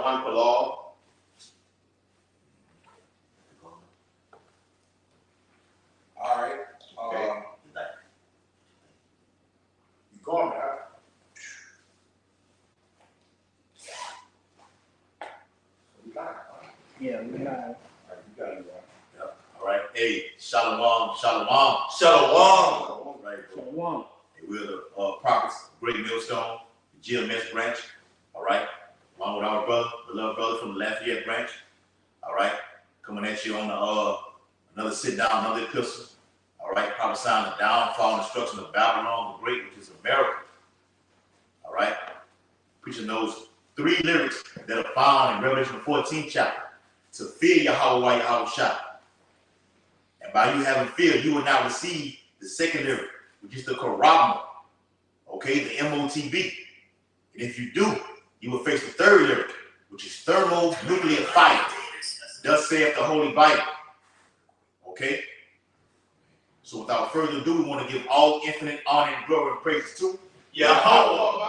one for law. All right. Okay. You going now? Yeah, we live. You got it, Yep. All right. Hey, shalom, shalom. Shalom. Right, bro. Shalom. Hey, we're the prophets, Great Millstone, the GMS branch. All right. Along with our brother, beloved brother from the Lafayette branch. All right. Coming at you on the another sit down, another epistle. All right. Prophesying the downfall and destruction of Babylon the Great, which is America. All right. Preaching those 3 lyrics that are found in Revelation 14th chapter. To fear Yahweh while Yahweh shot. And by you having fear, you will now receive the second lyric, which is the Karabma, okay, the MOTB. And if you do, you will face the third lyric, which is thermonuclear fire. Thus saith the Holy Bible. Okay? So without further ado, we want to give all infinite honor and glory and praise to Yahweh.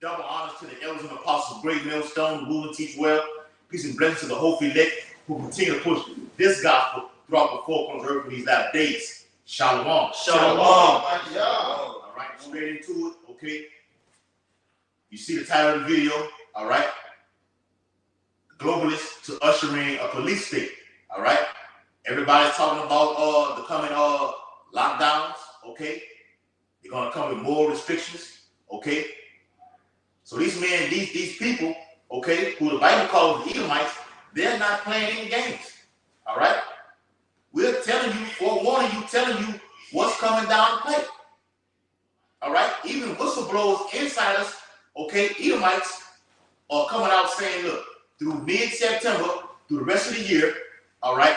double honors to the elders and apostles of Great Millstone, rule and teach well. Peace and blessings to the hopeful elect who continue to push this gospel throughout the four corners of earth in these last days. Shalom. Shalom. All right, straight into it, okay? You see the title of the video, all right? Globalists to usher in a police state, all right? Everybody's talking about the coming lockdowns, okay? They're gonna come with more restrictions, okay? So these men, these people, okay, who the Bible calls the Edomites, they're not playing any games, all right? We're telling you, forewarning you, telling you what's coming down the pipe, all right? Even whistleblowers inside us, okay, Edomites are coming out saying, look, through mid-September, through the rest of the year, all right,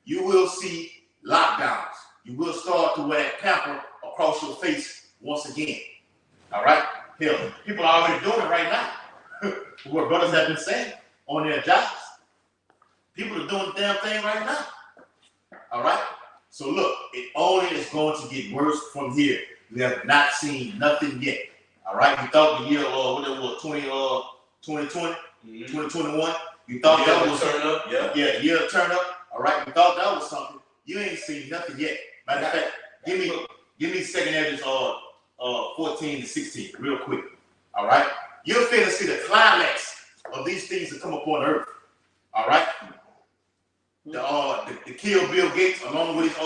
you will see lockdowns. You will start to wear that pamper across your face once again, all right? Hell, people are already doing it right now. What brothers have been saying on their jobs. People are doing the damn thing right now. All right? So look, it only is going to get worse from here. We have not seen nothing yet. All right? You thought the year, what it was, 2020, 2021, you thought that was turn up? Yeah, year to turn up. All right, you thought that was something. You ain't seen nothing yet. Matter of fact, give me second Edges 14 to 16, real quick. All right? You'll fail to see the climax of these things that come upon earth. All right? The kill Bill Gates along with his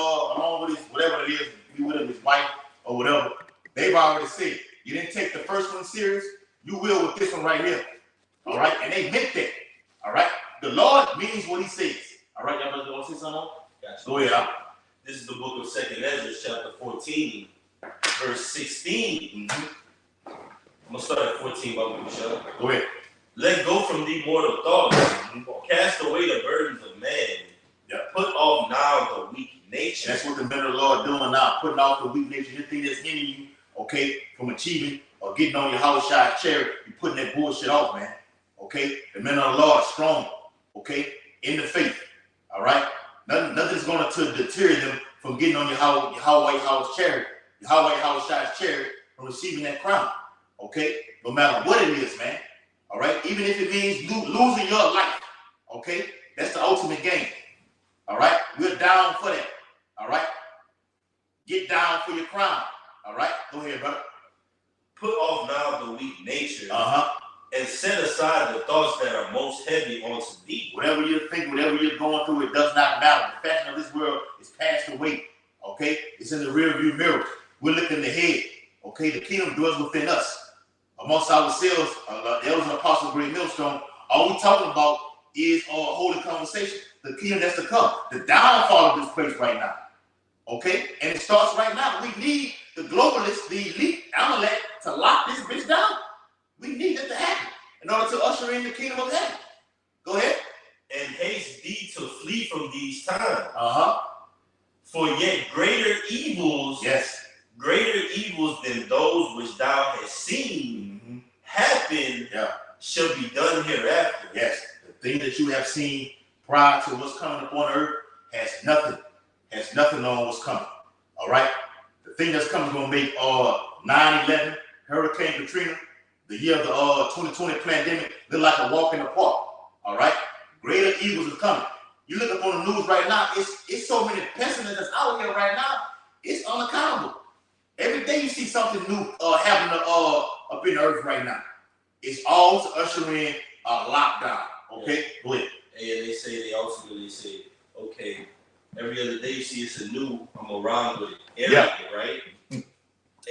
whatever it is, he with him, his wife or whatever. They've already said, you didn't take the first one serious, you will with this one right here. All right? And they meant that. All right? The Lord means what he says. All right, y'all want to say something? Gotcha. Go ahead. This is the book of 2nd Ezra, chapter 14, verse 16. I'm going to start at 14 while we shut up. Go ahead. Let go from thee mortal thoughts. Cast away the burdens of man. Yep. Put off now the weak nature. That's what the men of the Lord are doing now, putting off the weak nature, anything that's hindering you, okay, from achieving or getting on your house side chair. You're putting that bullshit off, man. Okay? The men of the Lord are strong, okay, in the faith. All right? Nothing's going to deter them from getting on your White House chair, your White House side chair, from receiving that crown. Okay? No matter what it is, man. All right? Even if it means losing your life. Okay? That's the ultimate game. All right? We're down for that. All right? Get down for your crown. All right? Go ahead, brother. Put off now the weak nature. Uh-huh. And set aside the thoughts that are most heavy onto thee. Whatever you're thinking, whatever you're going through, it does not matter. The fashion of this world is passed away. Okay? It's in the rearview mirror. We're looking ahead. Okay? The kingdom dwells within us. Amongst ourselves, the elders and apostles of Great Millstone, all we're talking about is holy conversation. The kingdom that's to come. The downfall of this place right now. Okay? And it starts right now. We need the globalists, the elite, Amalek, to lock this bitch down. We need it to happen in order to usher in the kingdom of heaven. Go ahead. And haste thee to flee from these times. Uh-huh. For yet greater evils, greater evils than those which thou hast seen happen shall be done hereafter. Yes. The thing that you have seen prior to what's coming upon earth has nothing on what's coming. All right? The thing that's coming is going to make 9/11, Hurricane Katrina, the year of the 2020 pandemic look like a walk in the park. All right, greater evils are coming. You look up on the news right now. It's so many pessimists that's out here right now. It's unaccountable. Every day you see something new happening up in the earth right now. It's all to usher in a lockdown. Okay, go ahead. And they ultimately say, okay, every other day you see it's a new, I'm around with it. Area, right?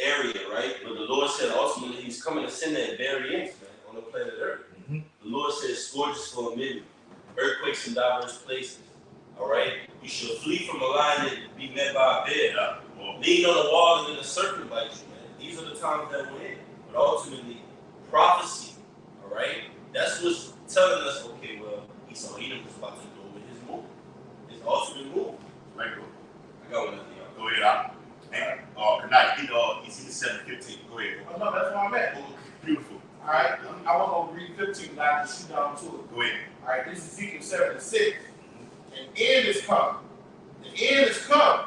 Area, right? But the Lord said ultimately He's coming to send that variance, man, on the planet Earth. The Lord says scourges for a minute, earthquakes in diverse places. All right? You shall flee from a lion and be met by a bear. Lean on the wall and then the serpent bites you, man. These are the times that we're in. But ultimately, prophecy, all right? That's what's telling us, okay, well, Esau Edom is about to go with his move. His ultimate move. Right, bro. I got one of y'all. Go ahead, man. Good night. It's either 7:15. Go ahead. Oh, no, that's where I'm at. Beautiful. All right, I want to read 15, but I just shoot down to it. Go ahead. All right, this is Ezekiel 7:6. An end is coming. The end is coming.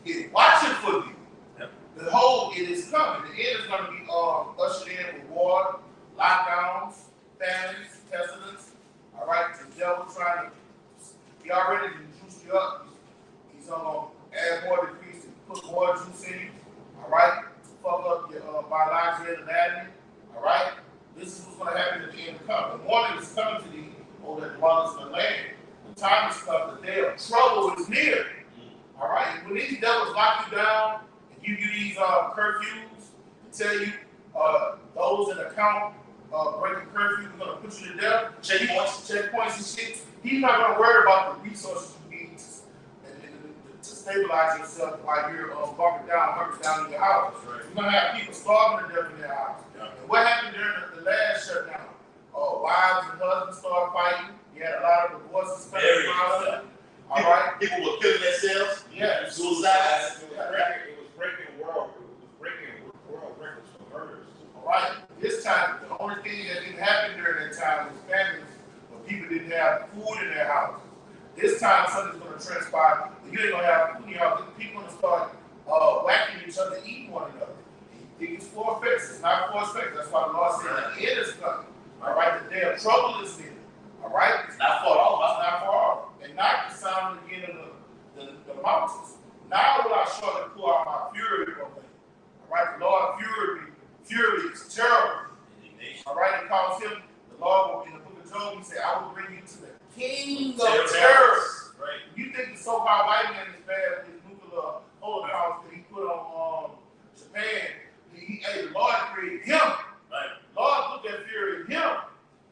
It's watching for you. Yep. Behold, it is coming. The end is going to be ushered in with war, lockdowns, famines, pestilence. All right, the devil trying to, he already juiced you up. He's going to add more degrees and put more juice in you. All right, to fuck up your biological anatomy. All right, this is what's going to happen at the end of coming. The morning is coming to thee, O that dwellest in the land. The time is come, the day of trouble is near. All right, when these devils lock you down and give you these curfews and tell you those in account breaking curfew, we're going to put you to death, checkpoints and shit, he's not going to worry about the resources you need to stabilize yourself while you're hunkered down in your house. Right. You're going to have people starving to death in their house. Yeah. And what happened during the last shutdown? Wives and husbands started fighting. You had a lot of divorces. All right. People were killing themselves. Yeah. Suicides. It was breaking world records for murders. All right. This time, the only thing that didn't happen during that time was famines, when people didn't have food in their houses. This time, something's going to transpire. You ain't going to have food in your house. People going to start whacking each other, eating one another. You think it's for effects. It's not for effects. That's why the Lord said the end is coming. All right. The day of trouble is near. All right. It's not far off. It's not far off. And not the sound again of the mountains. Now will I surely pour out my fury on them. All right, the Lord fury is terrible. All right, it calls him, the Lord in the book of Job, he said, I will bring you to the king of terror. Right. You think the so-called white man is bad with his nuclear holocaust that he put on Japan. The Lord created him. Right. Lord put that fury in him.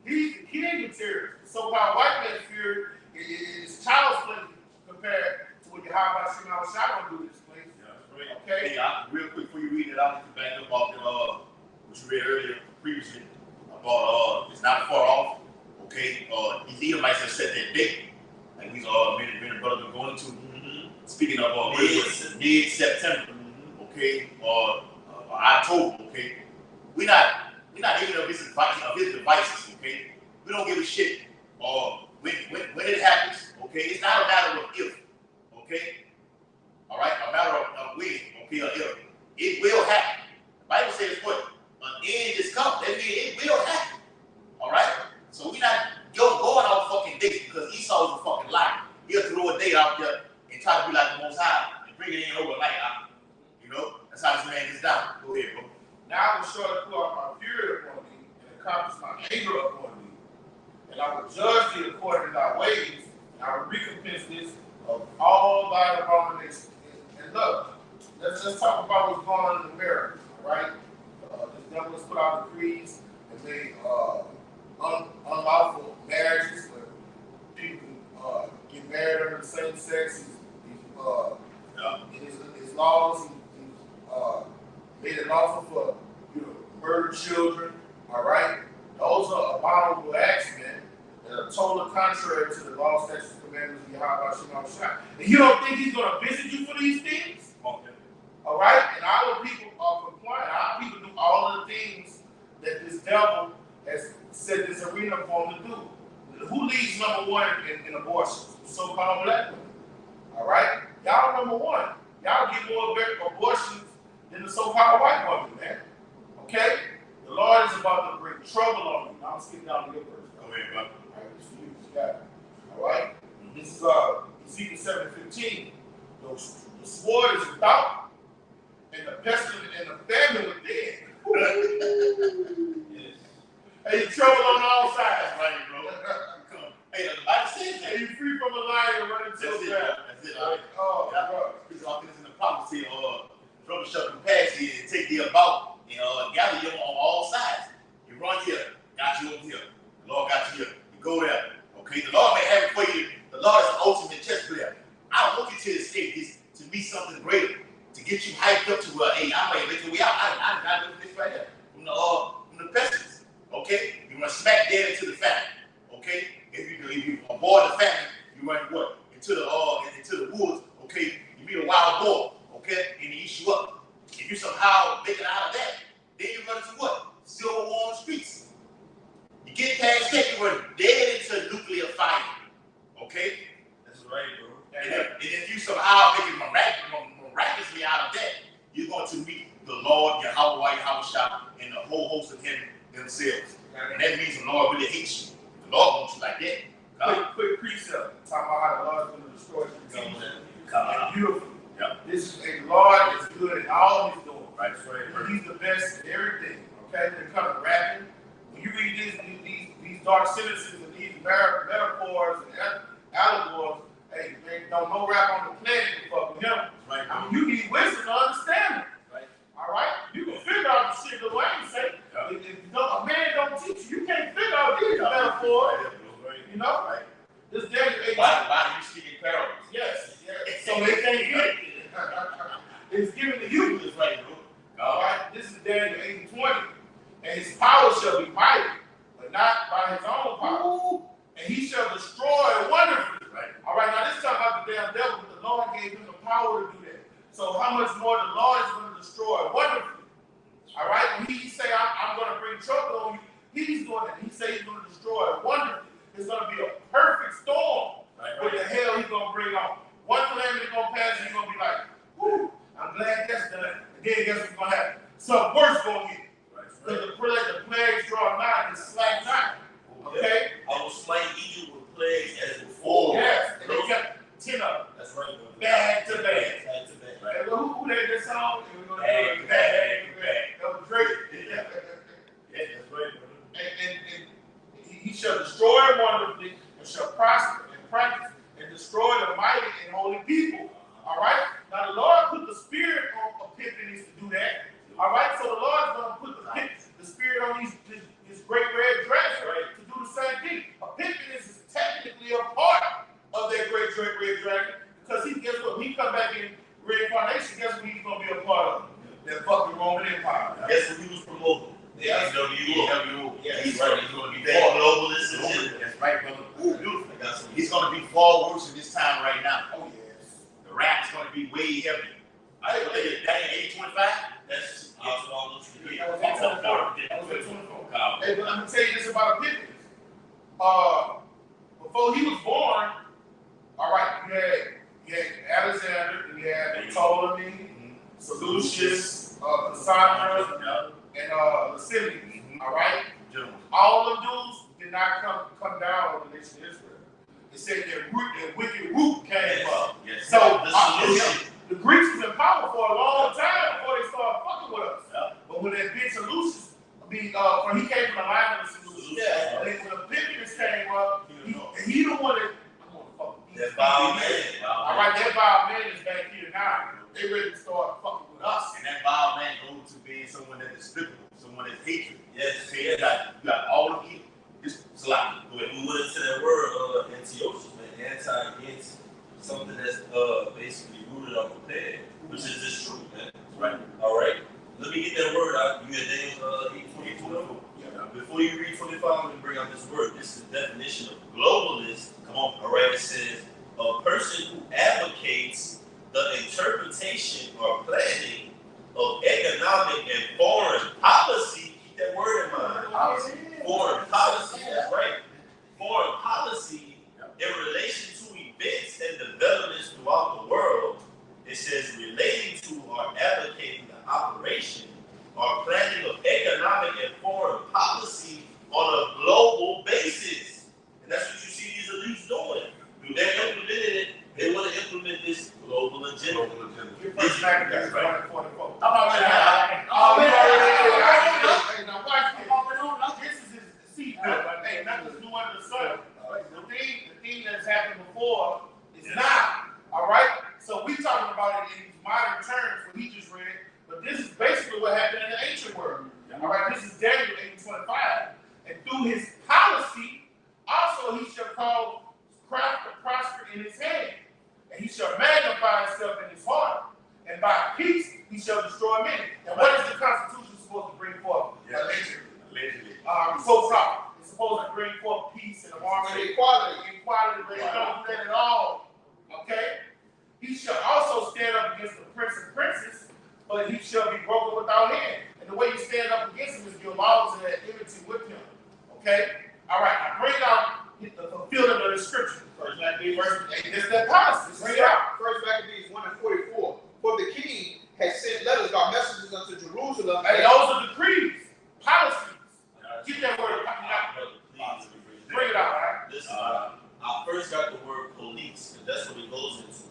He's the king of terror. The so-called white man's fury is child's play compared to what Yahweh Shema was going to do in this place. Yeah, okay? Hey, real quick before you read it out, back up about what you read earlier previously about it's not far off. Okay, these Edomites have set that date, like these many brothers are going to. Speaking of mid-September, okay, October, okay. We're not ignorant of his devices, okay. We don't give a shit. When it happens, okay, it's not a matter of if, okay, all right, a matter of when, okay, or if. It will happen. The Bible says what? An end is coming. That means it will happen, all right? So we're not going out fucking dates because Esau is a fucking liar. He'll throw a date out there and try to be like the Most High and bring it in overnight, you know? That's how this man gets down. Go ahead, bro. Now I will surely pour out my fury upon thee and accomplish my anger upon thee. And I will judge thee according to thy ways, and I will recompense this of all thy abominations. And look, let's talk about what's going on in America, all right? The devil has put out decrees and made unlawful marriages where people get married under the same sex. In his laws, he made it lawful for murder children, all right? Those are abominable acts, man, that are totally contrary to the law, statutes, and commandments of Yahweh Shema. And you don't think he's going to visit you for these things? Okay. All right? And our people are compliant. Our people do all of the things that this devil has set this arena for them to do. Who leads number one in abortion? So-called black women. All right? Y'all number one. Y'all get more abortions than the so-called white woman, man. Okay? The Lord is about to bring trouble on you. Now I'm skipping down to your verse. Go ahead, brother. All right, this is you. You got it. All right? This is Ezekiel 7:15. The sword is without, and the pestilence and the famine within. Yes. Hey, trouble on all sides. That's right, bro. Come on. Hey, the Bible says that. Hey, you free from a lion running to That's the it, ground. That's it. All right. Oh, Yeah. bro. This is all things in the prophecy, trouble shall compass you and take thee about, and gather you on all sides. You run here, got you over here. The Lord got you here. You go there. Okay, the Lord may have it for you. The Lord is the ultimate chess player. I don't want you to escape this, to be something greater, to get you hyped up to where, hey, I might make a way out. I got this right here from the pestilence. Okay, you run smack dead into the famine. Okay, if you avoid the famine, you run what? Into the woods. Okay, you meet a wild boar. Okay, and he eats you up. If you somehow make it out of that, then you run into what? Civil war on the streets. You get past that, you run dead into nuclear fire. Okay? That's right, bro. And if you somehow make it miraculously out of that, you're going to meet the Lord, Yahweh, and the whole host of him themselves. And that means the Lord really hates you. The Lord wants you like that. Quick precept. Talking about how the Lord is going to destroy you. It's beautiful. Yep. This is a Lord is good in all he's doing. Right, that's right. He's the best in everything. Okay? When it comes to rapping, when you read these dark sentences and these metaphors and allegories, hey, man, don't no rap on the planet to fuck with him. Right. I mean, you need wisdom to understand it. Right. All right? You can figure out the shit the way you say. Yep. If a man don't teach you, you can't figure out these metaphors. Right. You know? Right. This Daniel 18. Why do you speak in parables? Yes. So they can't get it. It's given to you. That's right, bro. All right? This is Daniel 18:20. And his power shall be mighty, but not by his own power. And he shall destroy wonderfully. Right. All right, now this is talking about the damn devil, but the Lord gave him the power to do that. So how much more the Lord is going to destroy wonderfully? All right, when he say, I'm going to bring trouble on you, he's doing that. He say he's going to destroy wonderfully. It's going to be a perfect storm. Right. What the hell he's going to bring on? One calamity going to pass, and you're going to be like, whew, I'm glad that's done. And then guess what's going to happen? Something worse going to hit. Because the plagues draw nigh and slack not. Okay? I will slay Egypt with plagues as before. Yes, and they kept 10 of them. That's right, bro. Back to back. Back to back. Right. And who did this song? And we're going to do it Back back to to back. That was great. Yeah, that's right, brother. And he shall destroy wonderfully and shall prosper and practice and destroy the mighty and holy people. All right? Now the Lord put the spirit on Epiphanies to do that. All right? So the Lord's going to put the spirit on these great red dragons, right, to do the same thing. Epiphanies is technically a part of that great red dragon because guess what? When he come back in reincarnation, guess what he's going to be a part of? That fucking Roman Empire. Guess what he was promoting? The Yeah. NWO. Yeah, He's right. right. He's going to be that globalist agenda. That's right, brother. Beautiful. I got some. He's going to be far worse in this time right now. Oh, yes. The rap is going to be way heavier. I think that in 825. That's almost That was 824. That was 824. Hey, but I'm going to tell you this about Epiphanies. Before he was born, all right, you had Alexander, you had Ptolemy, Seleucus, Cassandra, and Lysimachus, all right? All of those did not come down on the nation of Israel. It said their wicked root came up. Yes. So The solution. the Greeks was in power for a long time before they started fucking with us. Yeah. But when that bitch Seleucus, when he came from the line of Seleucus, Yeah. and then when Epiphanius came up, he the one that I'm gonna fuck with That vile man. all right, that vile man is back here now. They ready to start fucking with us. And that vile man goes to being someone that is despicable, someone that's hatred. Yes. Okay, you got all of evil. It's sloppy. When we went into that word, antiochus, man, anti-against something that's basically rooted on prepared, which is just true, man. Right. All right. Let me get that word out. You had Daniel 8:24. Before you read 25, let me bring out this word. This is the definition of globalist. Come on. All right. It says a person who advocates the interpretation or planning of economic and foreign policy. Keep that word in mind. Foreign policy. That's right. Foreign policy in relation to events and developments throughout the world. It says relating to or advocating the operation or planning of economic and foreign policy this is basically what happened in the ancient world. All right, this is Daniel 8:25. And through his policy, also he shall cause craft to prosper in his hand, and he shall magnify himself in his heart, and by peace he shall destroy many. And what is the Constitution supposed to bring forth? Allegedly. So proper. It's supposed to bring forth peace and harmony, equality, but it don't do that at all. Okay? He shall also stand up against the prince and princess, but he shall be broken without hand. And the way you stand up against him is your laws and enmity with him. Okay? All right, now bring out the fulfillment of the scripture. First Maccabees, it's that policy. Bring it out. First Maccabees 1:44. For the king has sent letters by messengers unto Jerusalem. And those are decrees, policies. Get that word out. Bring it out, right? Listen, I first got the word police, because that's what it goes into.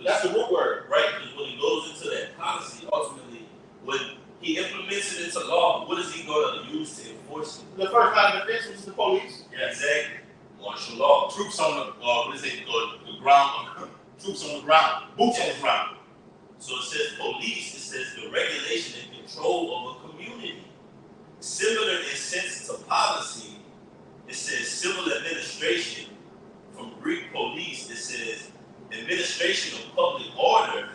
That's the root word. Right, because when he goes into that policy, ultimately, when he implements it into law, what is he going to use to enforce it? The first line of defense was the police. Yeah, exactly. Martial law. Troops on the ground. Troops on the ground. Boots on the ground. So it says police. It says the regulation and control of a community. Similar in sense to policy, it says civil administration. From Greek police, it says administration of public order,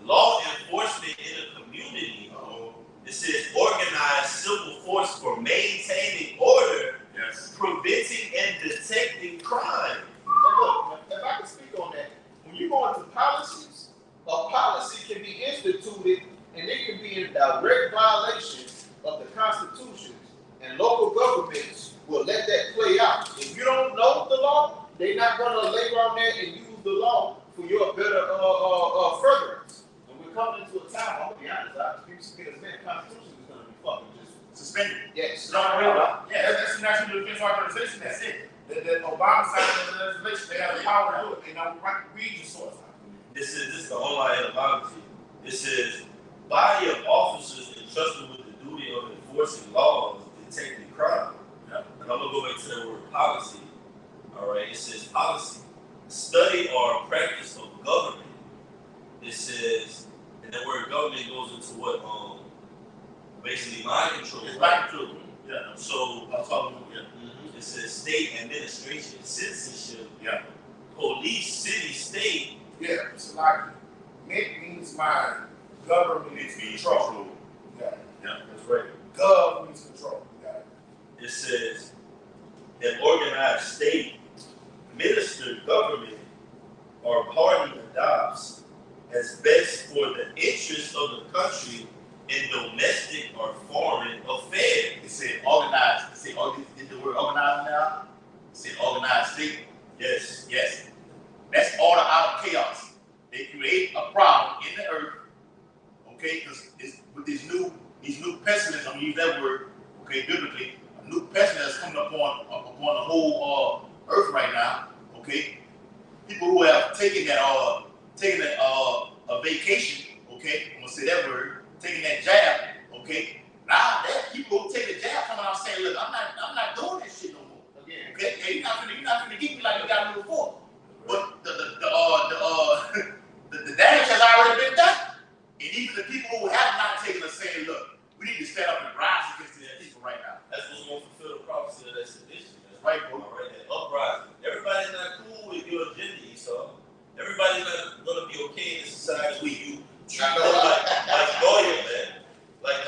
law enforcement in a community. It says organized civil force for maintaining order, preventing and detecting crime. And look, if I can speak on that, when you go into policies, a policy can be instituted and it can be in direct violation of the Constitution, and local governments will let that play out. If you don't know the law, they're not going to labor on that and use the law for your better furtherance. And we're coming into a time, I'm going to be honest, the Constitution is going to be fucking just Suspended. yes. That's the National Defense Authorization. That's it. That Obama signed the legislation. They have the power to do it. They don't read your source. This is the online apology. It says body of officers entrusted with the duty of enforcing laws, detecting crime. And I'm gonna go back to that word policy. All right, it says policy, study or practice of government. It says, and that word government goes into what? Basically mind control. It's right? mind control. Yeah. So I'm talking about it says state administration, citizenship, Yeah. police, city, state. Yeah, it's like it means my government It means control. control. Yeah, That's right. gov means control. Yeah. It says an organized state, ministered government, or party adopts as best for the interest of the country in domestic or foreign affairs. It said organized. It said, is the word organized now? It said organized state. Yes. Yes. That's order out of chaos. They create a problem in the earth, okay, because with these new pestilence, I'm gonna use that word, okay, biblically, a new pestilence coming upon the whole earth right now, okay. People who have taken a vacation, okay, I'm gonna say that word, taking that jab, okay. Now that people who take the jab coming out saying, look, I'm not doing this shit no more. Again. Okay, hey, you're not gonna keep me like you got me before. But the damage has already been done. And even the people who have not taken a saying, look, we need to stand up and rise against these people right now. That's what's going to fulfill the prophecy of that sedition. That's Right, bro. All right, that uprising. Everybody's not cool with your agenda, Esau. Everybody's not going to be okay in this society with you. Treat them like loyal, man. Like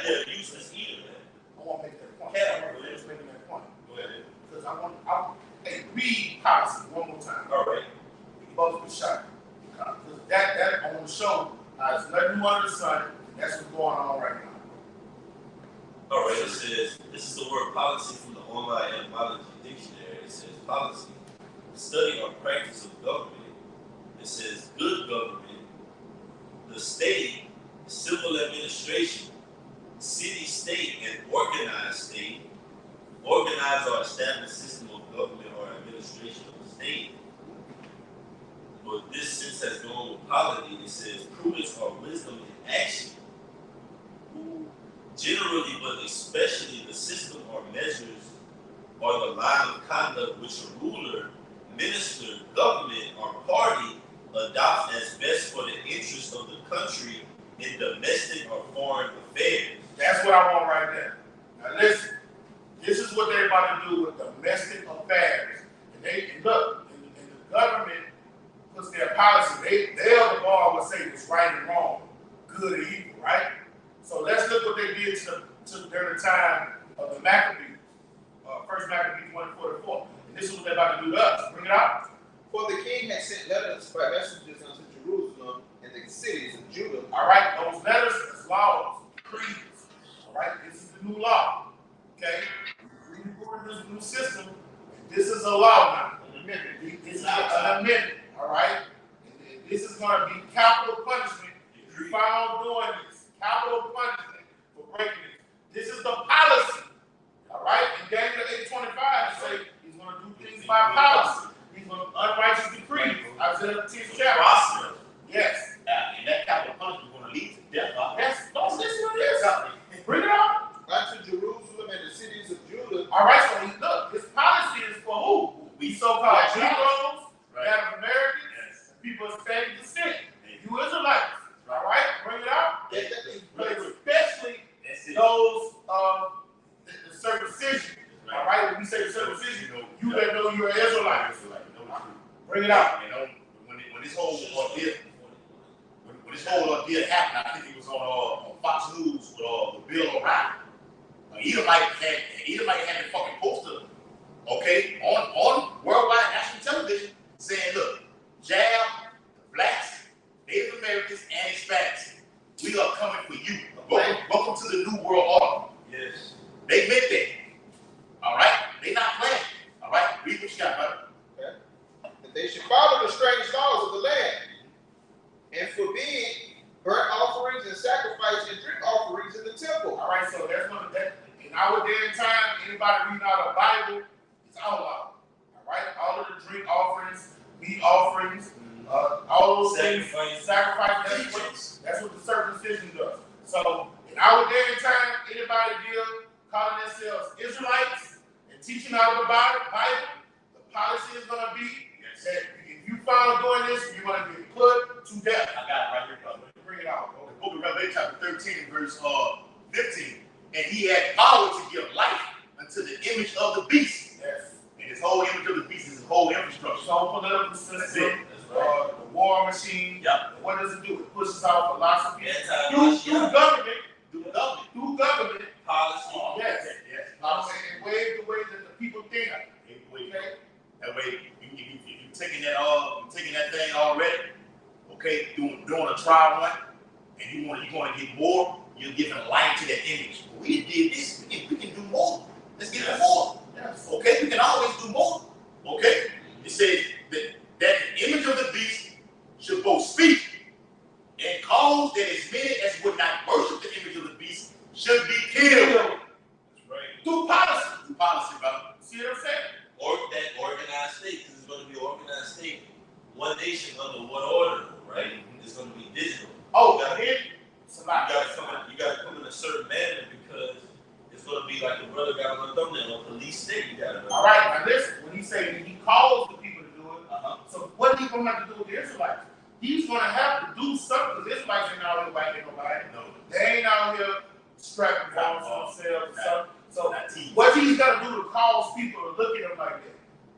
they're a useless eater, man. I want to make that point. Yeah. I'm just making that point. Go ahead. Because hey, read policy one more time. All right. You both be shot. Because that I want to show there's nothing new under the sun. That's what's going on right now. All right, it says, this is the word policy from the online etymology dictionary. It says policy, study or practice of government. It says good government, the state, civil administration, city, state, and organized state, organized or established system of government or administration of the state. But this sense has gone with polity. It says prudence or wisdom in action. Generally, but especially the system or measures or the line of conduct which a ruler, minister, government, or party adopts as best for the interest of the country in domestic or foreign affairs. That's what I want right there. Now listen, this is what they're about to do with domestic affairs. And look, and the government puts their policy. They're the bar will say it's right and wrong, good or evil, right? So let's look what they did during the time of the Maccabees. First Maccabees 1:44. And this is what they're about to do to us. Bring it out. For the king had sent letters by messengers unto Jerusalem and the cities of Judah. All right, those letters is laws, decrees. All right, this is the new law. Okay, we're doing this new system. This is a law now. An amendment. This is an amendment. All right, and this is going to be capital punishment if you found doing this. Capital punishment for breaking it. This is the policy. All right, in Daniel 8:25, it say he's going to do things by policy. He's going to unrighteous decrees. Isaiah 10th chapter. Yes. And that capital punishment is going to lead to death. Yes. Don't listen to this. Bring it on. Unto Jerusalem and the cities of Judah. All right, so look, this policy is for who? We so-called Negroes, Native Americans, people of Spanish descent, you Israelites. All right, bring it out. But especially those the circumcision. All right, when we say circumcision, you let know you're an Israelite. Bring it out. You know, when this whole ordeal happened, I think it was on Fox News with Bill O'Reilly. Edomite had the fucking poster, okay, on worldwide national television saying, look, jab, blacks, Native Americans, and Hispanics, we are coming for you. Welcome to the new world order. Yes. They meant that. All right? They not playing. All right? Read what you got, brother. Okay. That they should follow the strange laws of the land and forbid burnt offerings and sacrifice and drink offerings in the temple. All right, so there's one of that. In our day and time, anybody reading out a Bible, it's outlawed. All right, all of the drink offerings, meat offerings, all those things, sacrifice. That's what the circumcision does. So in our day and time, anybody calling themselves Israelites and teaching out of the Bible, the policy is going to be that if you found doing this, you're going to get put to death. I got it right here, brother. Bring it out. The book of Revelation, chapter 13, verse 15. And he had power to give life unto the image of the beast. Yes. And his whole image of the beast is his whole infrastructure. So political system, the war machine. Yep. What does it do? It pushes out philosophy. Through government. Through government. policy. Yes. Yes. And wave the way that the people think. Okay. That way, you taking that thing already. Okay, doing a trial run, and you want to get more. You're giving life to that image. We did this. We can do more. Let's get more. Yes. Okay, we can always do more. Okay, it says that the image of the beast should both speak and cause that as many as would not worship the image of the beast should be killed. That's right. Through policy. Through policy, brother. See what I'm saying? Or that organized state, because it's going to be organized state. One nation under one order, right? It's going to be digital. Oh, you gotta you come in a certain manner because it's going to be like the brother got on the thumbnail, a police state. You got to. All right, now listen. When he say that he calls the people to do it, so what is he going to have to do with the Israelites? He's going to have to do something because Israelites ain't out here biting nobody. No. They ain't out here strapping bombs to themselves or something. So Not what he's got to do to cause people to look at him like that,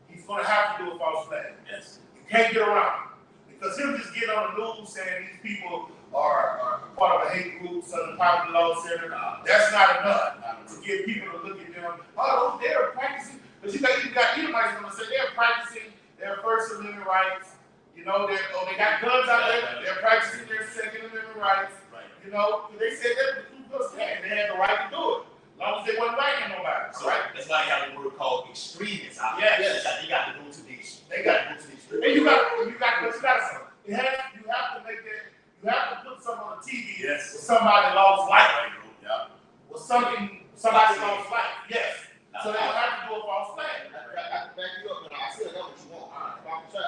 he's going to have to do a false flag. Yes. You can't get around it. Because him just getting on the news saying these people are part of a hate group, Southern Poverty Law Center, that's not enough to get people to look at them. Oh, they're practicing. But you got Edomites going to say they're practicing their First Amendment rights. You know, they got guns out there. They're practicing their Second Amendment rights. Right. You know, they said that the Ku Klux Klan, they had the right to do it. As long as they wasn't writing nobody. So that's why they have a word called extremists out there. Yes. They got to go to the extreme. They got to go to the extreme. And you got something. You have to make that. You have to put something on the TV. Yes. With somebody lost life. Yeah. With somebody lost life. Yes. So they don't have to do a false flag. I can back you up, but I still know what you want. All right,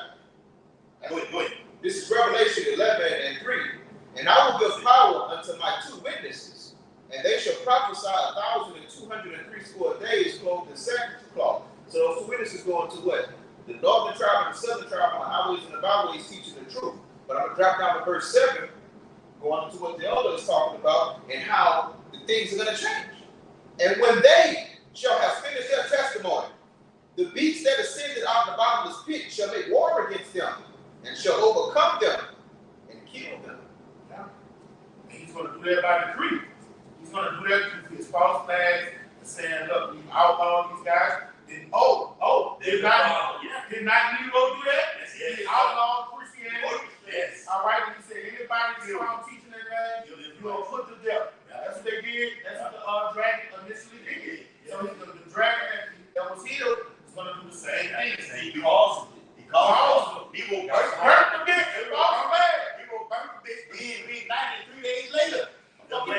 Go ahead. This is Revelation 11:3. And I will give power unto my 2 witnesses, and they shall prophesy 1,260 days clothed in sackcloth. So those 2 witnesses go into what? The northern tribe and the southern tribe on the highways and the byways teaching the truth. But I'm going to drop down to verse 7. going into what the elder is talking about and how the things are going to change. And when they shall have finished their testimony, the beast that ascended out of the bottomless pit shall make war against them and shall overcome them and kill them. Yeah. And he's going to do that by decree. He's going to do that through his false flags and saying, look, we've outlawed these guys. Did not Nero do that? Yes. He outlawed Christianity. Yes. All right, and he said, anybody that's found teaching that guy, you're going to put to death. That's what they did. That's what the dragon initially did. So the dragon that was healed is going to do the same thing. He caused it. He caused it. He will burn the bitch. He will burn the bitch. Being reignited 3 days later. Bring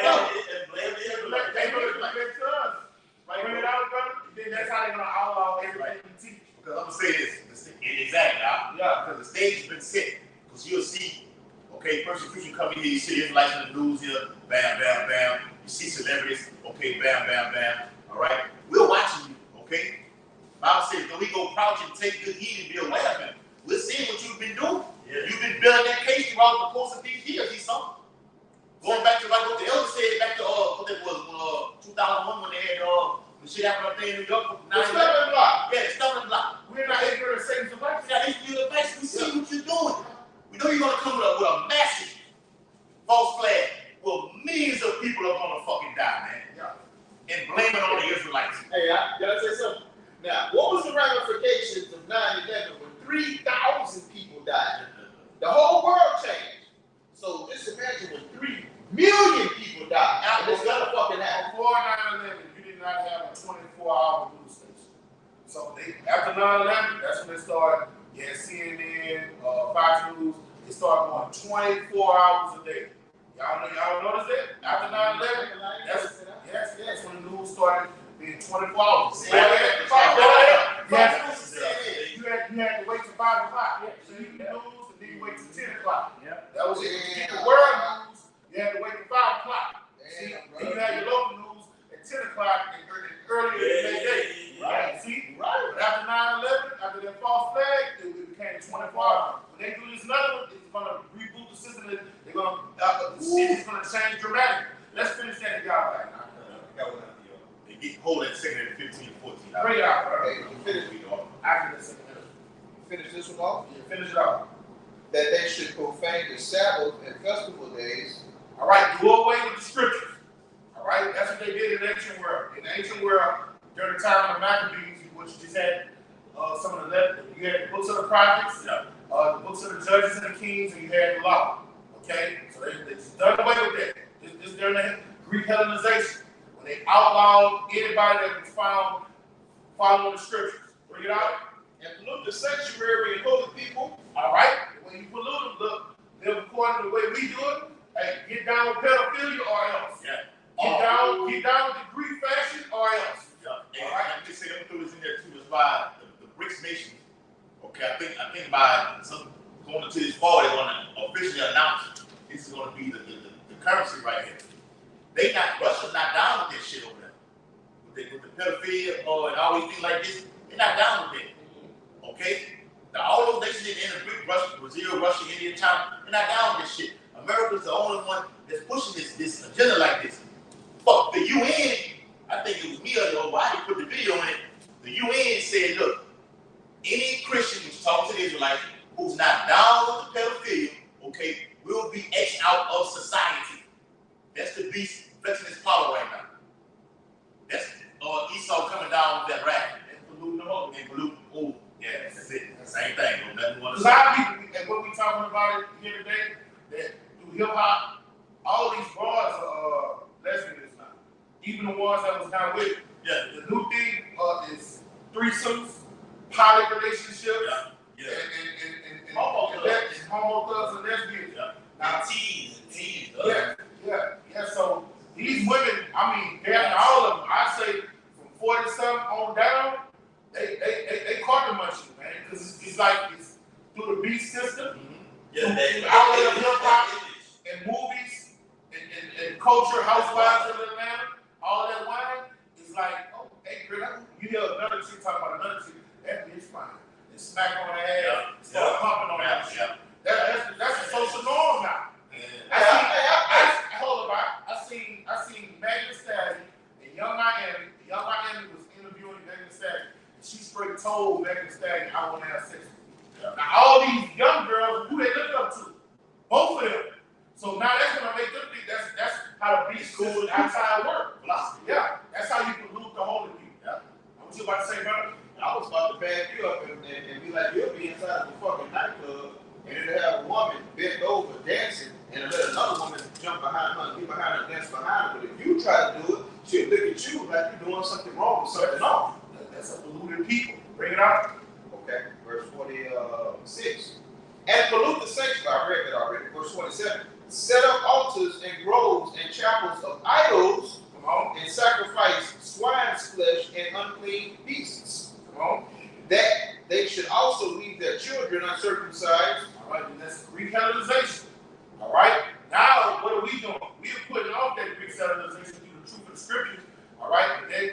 it out, brother. Then that's how they're going to outlaw everything you teach. Because I'm going to say this. Exactly. Yeah. Because the stage has been set. Because you'll see, okay, persecution coming here. You see Israelites in the news here. Bam, bam, bam. You see celebrities. Okay, bam, bam, bam. All right. We're watching you. Okay. Bible says, when we go crouch and take good heed and be aware of him. We're seeing what you've been doing. Yeah. You've been building that case throughout the course of these years. He saw. Going back to like what the elder said back to what that was 2001 when they had the shit happened up there in New York. The stumbling block. Yeah, the stumbling block. We're not ignorant of Satan's devices. We're not ignorant of advice. We see what you're doing. We know you're gonna come with a massive false flag. Well, millions of people are gonna fucking die, man. Yeah. And blame it on the Israelites. Hey, can I say something? Now, what was the ramifications of 9/11 when 3,000 people died? The whole world changed. So just imagine when 3 million people died. And it's gonna fucking happen. Before 9/11, you did not have a 24-hour news station. So after 9/11, that's when they started. Yeah, CNN, Fox News, they started going 24 hours a day. Y'all notice that? After 9/11, that's when the news started being 24 hours. You had to wait till 5 o'clock. So you the news and then you wait till 10 o'clock. Yep. That was it. To get the world news, you had to wait till 5 o'clock. See, then you had your local news at 10 o'clock and earlier in the day. Right. See? Right. But after 9/11, after that false flag, it became 24 hours. When they do this another one, it's going to reboot the system. They're going to, the city's going to change dramatically. Let's finish that and y'all back. They get hold of that second at 15 and 14. Bring it out, bro. Okay, you finish it off. After the second minute. Finish this one off? Yeah, finish it off. That they should profane the Sabbath and festival days. All right, do away with the scriptures. All right, that's what they did in the ancient world. In the ancient world, during the time of the Maccabees, which just had some of you had the books of the prophets, the books of the judges and the kings, and you had the law. Okay, so they just done away with that. This during the Greek Hellenization, when they outlawed anybody that was found following the scriptures. Bring it out. And pollute the sanctuary and holy people. All right, when you pollute them, live according to the way we do it. Hey, get down with pedophilia or else. Yeah. Get down with the Greek fashion or else. Yeah. And I just say them through this in there too, is by the BRICS nations. Okay, I think by some going into this fall, they want to officially announce this is going to be the currency right here. Russia's not down with that shit over there. With the pedophilia and all these things like this, they're not down with it. Okay? Now, all those nations in the Greek, Russia, Brazil, Russia, India, China, they're not down with this shit. America's the only one that's pushing this agenda like this. Fuck the UN. I think it was me or I didn't put the video in it. The UN said, look, any Christian who's talking to the Israelites who's not down with the pedophilia, okay, will be X'd out of society. That's the beast flexing his power right now. That's Esau coming down with that wrath. And polluting the whole. And polluting. Oh, yeah, that's it. Same thing. A lot of people, and what we talking about it here today, that through hip hop, all these bars are lesbians now. Even the ones that was not with it. Yeah. The new thing is threesomes, poly relationships, and homo thugs and lesbians. Yeah. Now, teens. Yeah. So these women, I mean, all of them, I say from 40-something on down, they caught the munching, man, because it's like it's through the beat system, through outlet of hip hop and movies and culture, housewives of Atlanta, all that wine is like, oh, hey, girl, you hear another chick talk about another chick, that bitch fine, and smack on her ass, start pumping on that shit. That's a social norm now. I seen Megan Thee Stallion in Young Miami. Young Miami was interviewing Megan Thee Stallion. She straight told Megan Thee Stallion, I want to have sex with you. Now all these young girls, who they look up to? Both of them. So now that's gonna make them think that's how the beach school outside work. Yeah, that's how you pollute the whole of you. Yeah. What you about to say, brother? I was about to back you up and be like, you'll be inside of a fucking nightclub and it'll have a woman bent over dancing and let another woman jump behind her and get behind her and dance behind her. But if you try to do it, she'll look at you like you're doing something wrong or something off. That's a polluted people. Bring it out. Okay, verse 46. And pollute the sanctuary. I read that already. Verse 27. Set up altars and groves and chapels of idols, and sacrifice swine's flesh and unclean beasts. That they should also leave their children uncircumcised. All right, and that's Greek Hellenization. All right, now what are we doing? We are putting off that Greek Hellenization through the truth of the scriptures. All right, they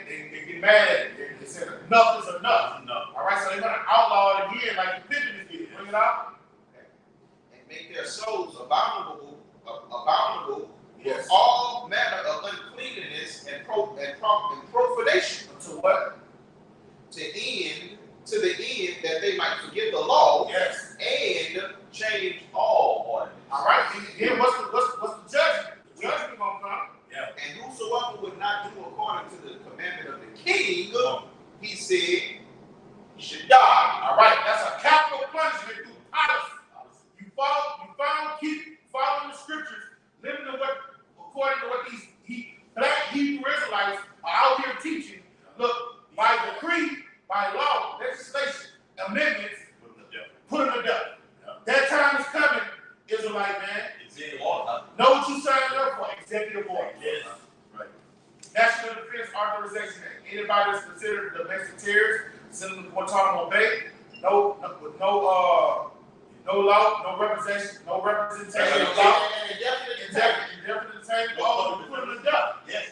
get mad at it. They say enough is enough. All right, so they're going to outlaw it again like the Epiphany did. Bring it out. Okay. And make their souls abominable Yes. for all manner of uncleanness and profanation. To what? To the end that they might forget the law. Yes. And change all ordinance. All right. Then what's the judgment? The judgment gonna come. Yeah. And whosoever would not do according to the commandment of the king, he said, he should die. All right. That's a capital punishment through policy. You keep following the scriptures, living according to what these black Hebrew Israelites are out here teaching. Look, by decree, by law, legislation, amendments, put them to death. That time is coming, Israelite man. Executive order. Know what you signed up for. Executive order. Yes. Right. National Defense Authorization Act. Anybody that's considered a domestic terrorist, send them to Guantanamo Bay. No law, no representation, no representation of law. Indefinite detention. Oh, put them to death. Yes.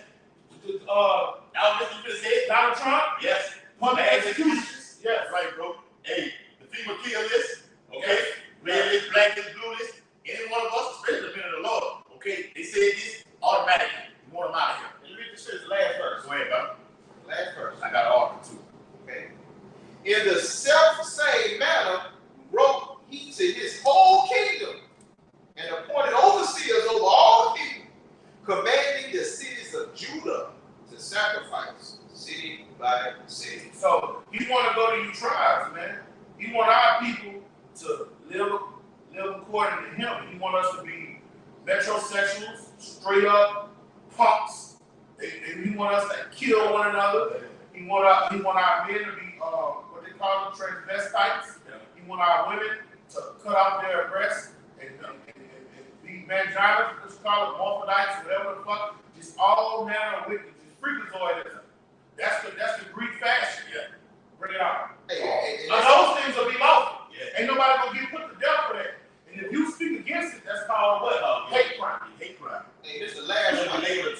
Donald Trump. Yes. Public executions. Yes. Right, bro. Hey, the people kill this. Okay. Red list, black list, blue list. Any one of us, especially the men of the Lord. Okay. They said this automatically. You want them out of here. And you read this shit's last verse. Go ahead, bro. Last verse. I got an article too. Okay. In the self-same manner, wrote he to his whole kingdom and appointed overseers over all the people, commanding the cities of Judah to sacrifice city by city. So he want to go to you tribes, man. He want our people to live according to him. He want us to be metrosexuals, straight up punks. He want us to kill one another. He want our men to be what they call them transvestites. He want our women to cut off their breasts and be vaginas, let's call it morphodites, whatever the fuck. Just all manner of wickedness, just freakazoidism. That's the Greek fashion. Yeah. Bring it out. Those things will be lawful. Yeah. Ain't nobody gonna get put to death for that. And if you speak against it, that's called what? Hate crime. Hate crime. Hey, this is the last one. Domestic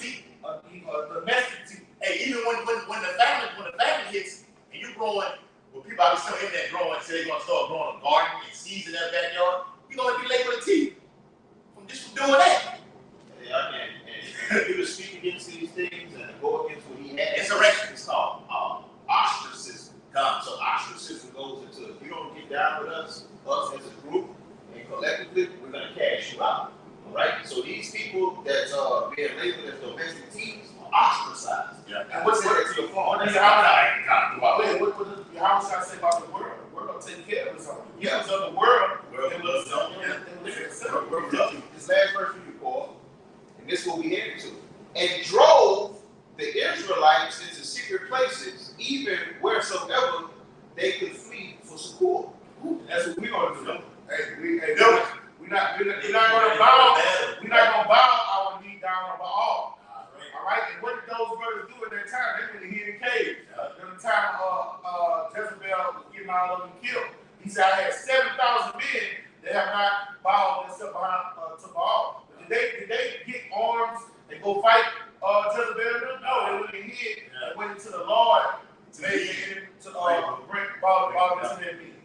tea. Hey, even when the family hits and you growing, when people out there in that growing, say they're gonna start growing a garden and seeds in their backyard, you're gonna be labeled a tea. Just for doing that. And he would speak against these things and go against what he had. Insurrection. It's called ostracism. So ostracism goes into, if you don't get down with us as a group and collectively, we're going to cash you out. All right? So these people that's being labeled as domestic teams are ostracized. Yeah. And what's that to your phone? What does Yahweh say about the world? The world will take care of us all. Yeah. Because of the world, World loves them. This last verse for you, Paul, and this is what we headed to. And drove the Israelites into secret places, even wheresoever they could flee for support. that's what we're going to do. We're not going to bow our knee down on Baal. All right? And what did those brothers do at that time? They went hid in caves. During the time Jezebel was getting all of them killed. He said, I had 7,000 men that have not bowed themselves to Baal. Did they get arms and go fight Jezebel? No, they went and hid and went into the Lord to bring Baal into their meetings.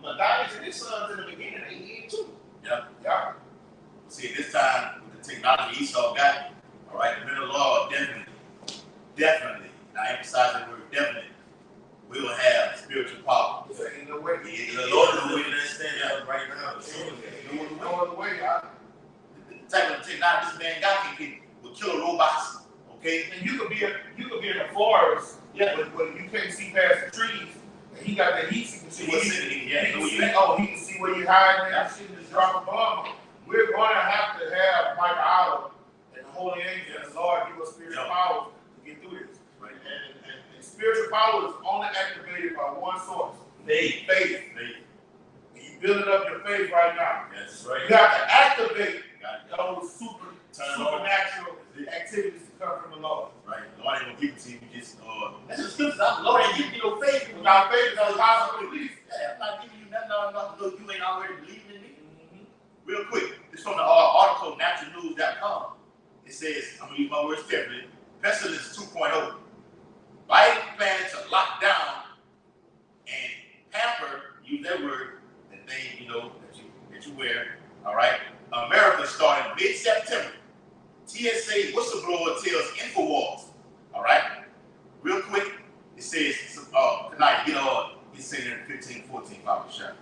Matthias and his sons in the beginning, they hid too. Yeah. See, this time with the technology Esau got, all right, the men definitely, and I emphasize the word definitely, we will have spiritual power. In the way, The Lord is living that standing up right now. no other way. The type of thing now this man got can with killer robots. Okay, And you could be in the forest, but you can't see past the trees. And he got that heat seeking shit. He can see where you're hiding and shit and just drop a bomb. We're gonna have to have Mike Otto and the Holy Angel and the Lord give us spiritual power to get through this. Right. And spiritual power is only activated by one source. Faith. And you building up your faith right now. That's right. You have to activate those supernatural activities to come from the Lord. Right. The Lord ain't gonna give it to you. You just that's the scripture. The Lord ain't giving you no faith. Without faith, there's no possible belief. Yeah, I'm not giving you nothing enough to know you ain't already believing in me. Real quick, it's from the article naturalnews.com. It says, I'm gonna use my words carefully. Pestilence 2.0. Biden planning to lock down and pamper, use that word, that thing, that you wear. All right. America starting mid-September. TSA whistleblower tells InfoWars. All right. Real quick, it says, tonight, it's saying in 15-14 Bible shot.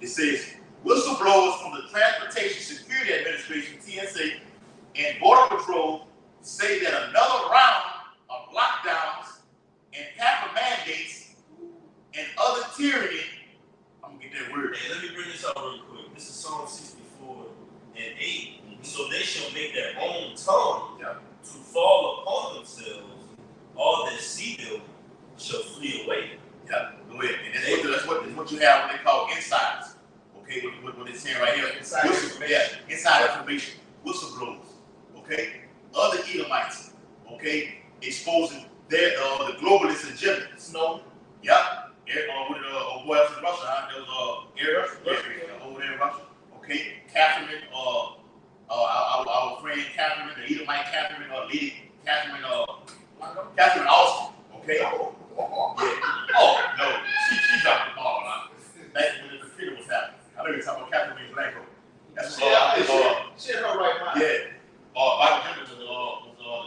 It says, whistleblowers from the Transportation Security Administration, TSA, and Border Patrol say that another round of lockdowns and pamper mandates and other tyranny. I'm gonna get that word. Hey, let me bring this up real quick. This is Psalm 64 and 8. So they shall make their own tongue to fall upon themselves. All that see them shall flee away. Yeah, go ahead. And that's what you have what they call insiders. Okay, what they're saying right here. Inside information. Whistleblowers. Okay, other Edomites. Okay, exposing the globalist agenda. Snow. Yeah. Boy else in Russia. There was over there in Russia. Okay, Catherine, our friend Catherine, the Edomite Catherine, lady Catherine Austin. Okay. Yeah. Oh no, she dropped the ball now. That's when the funeral was happening. I know you're talking about Catherine Blanco. That's she had her right mind. Yeah. Baton was the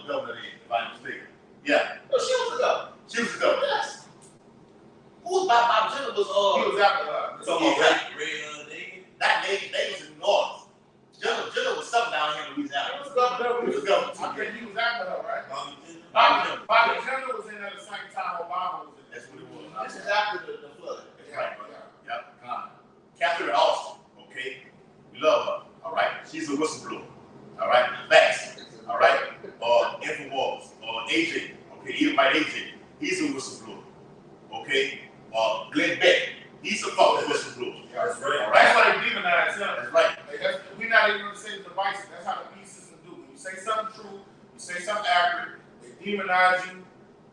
governor then, if I'm not mistaken. Yeah. No, she was the governor. She was the governor. Yes. Who was Baton He was after her. So that lady was in New Orleans. Jenna was something down here in Louisiana. He was governor. He was governor. I think he was after her, right? Bobby Jenner was in at the same time Obama was in. That's what it was. This is after the flood. That's right. Yep. Catherine Austin. Okay. We love her. All right. She's a whistleblower. All right. Facts. All right. InfoWars. AJ. Okay. Edomite AJ. He's a whistleblower. Okay. Glenn Beck. He's a fucking whistleblower. That's right. All right. That's why they demonize him. That's right. We're not even going to say the devices. That's how the beast system do. When you say something true, you say something accurate, they demonize you,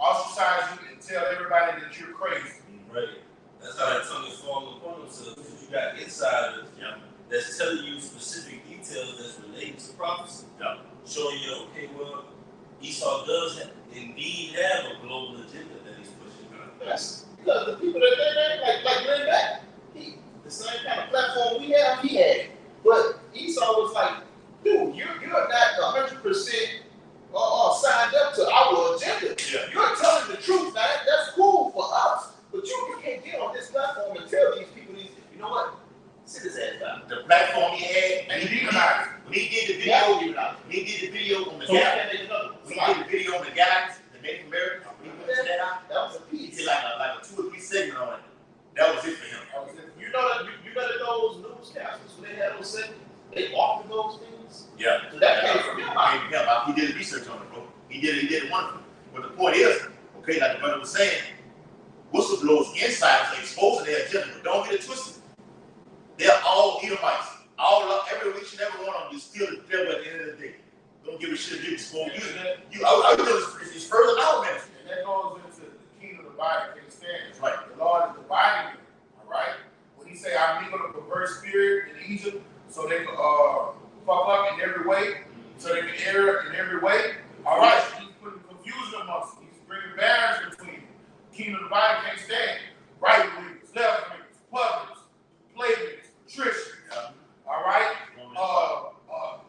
ostracize you, and tell everybody that you're crazy. Right. That's how that tongue is falling upon themselves. Because you got insiders that's telling you specific details that's related to prophecy. Yeah. Showing you, okay, well, Esau does indeed have a global agenda that he's pushing. Yes. Because the people that like Glenn Beck, the same kind of platform we have, he had. But Esau was like, dude, you're not 100% signed up to our agenda. Yeah. You're telling the truth. Now, that's cool for us. But you can't get on this platform and tell these people, you know what? Sit his ass down. The platform he had, And he demonized. when he did the video on the guy, when he did the video on the guys, the Native Americans, when he put that out, That was a he piece. did like a 2 or 3 segment on it. That was it for him. You know that those newscasters, when they had those segments, they offered those things. Yeah. So that came from him. He did research on it, bro. He did it wonderful. But the point is, okay, like the brother was saying, whistleblowers, insiders are exposing their agenda, but don't get it twisted. They're all Edomites. Every each and every one of them is still the devil at the end of the day. Don't give a shit if you exposed. It's further out, man. And that goes into the kingdom divided can't stand. That's right. The Lord is dividing them. All right. When He say, "I'm leaving a perverse spirit in Egypt, so they can fuck up in every way, so they can err in every way." All right. He's putting confusion amongst them. He's bringing barriers between them. Kingdom divided can't stand. Right wingers, left wingers, publics, Playmates, patricians. All right.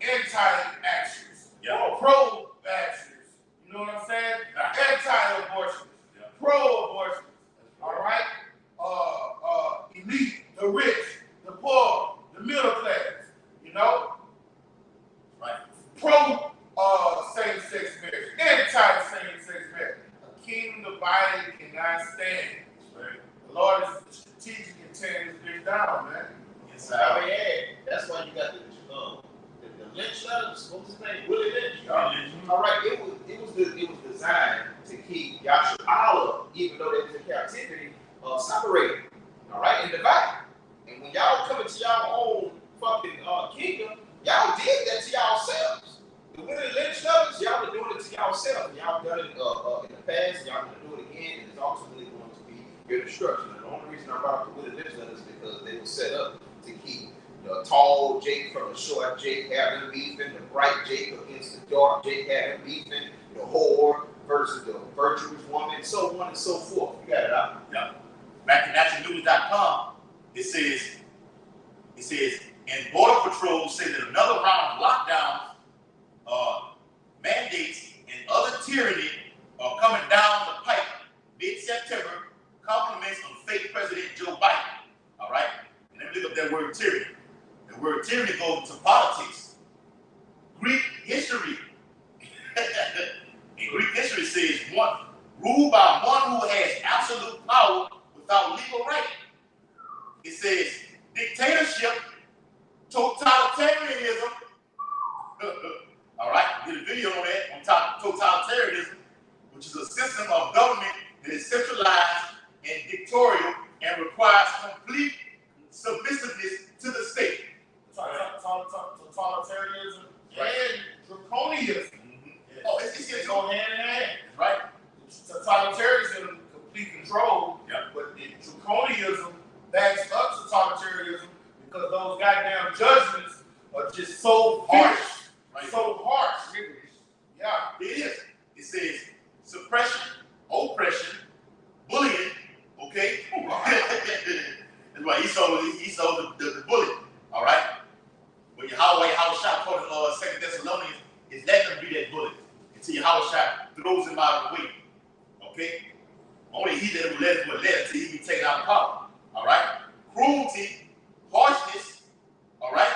Anti-actions. Yeah. Pro-actions. You know what I'm saying? even though they was in captivity, separated, all right, and divided. And when y'all come into y'all own fucking kingdom, y'all did that to yourselves. The Willie Lynch numbers, y'all were doing it to yourselves. Y'all done it in the past, and y'all gonna do it again, and it's ultimately going to be your destruction. And the only reason I brought up the Willie Lynch numbers is because they were set up to keep the tall Jake from the short Jake having beefing, the bright Jake against the dark Jake having beefing, the whore versus the virtuous woman, so on and so forth. You got it out. Yeah. Back to naturalnews.com, it says, and Border Patrol say that another round of lockdowns, mandates, and other tyranny are coming down the pipe mid-September, compliments of fake President Joe Biden. All right? And let me look up that word tyranny. The word tyranny goes into politics. Greek history. And Greek history says ruled by one who has absolute power without legal right. It says dictatorship, totalitarianism. All right, we did a video on that, on top of totalitarianism, which is a system of government that is centralized and dictatorial and requires complete submissiveness to the state. Totalitarianism and draconianism. Oh, it's go hand in hand. Right. Totalitarianism, complete control, but the draconianism backs up totalitarianism because those goddamn judgments are just so harsh. Right. So harsh. Yeah. It is. It says suppression, oppression, bullying, okay? That's why he sold the bully, all right? When Yahweh Shah quoted 2 Thessalonians, is letting them be that bully until Yahweh Shah throws him out of the way, okay? Only he that will let him until he be taken out of power, all right? Cruelty, harshness, all right?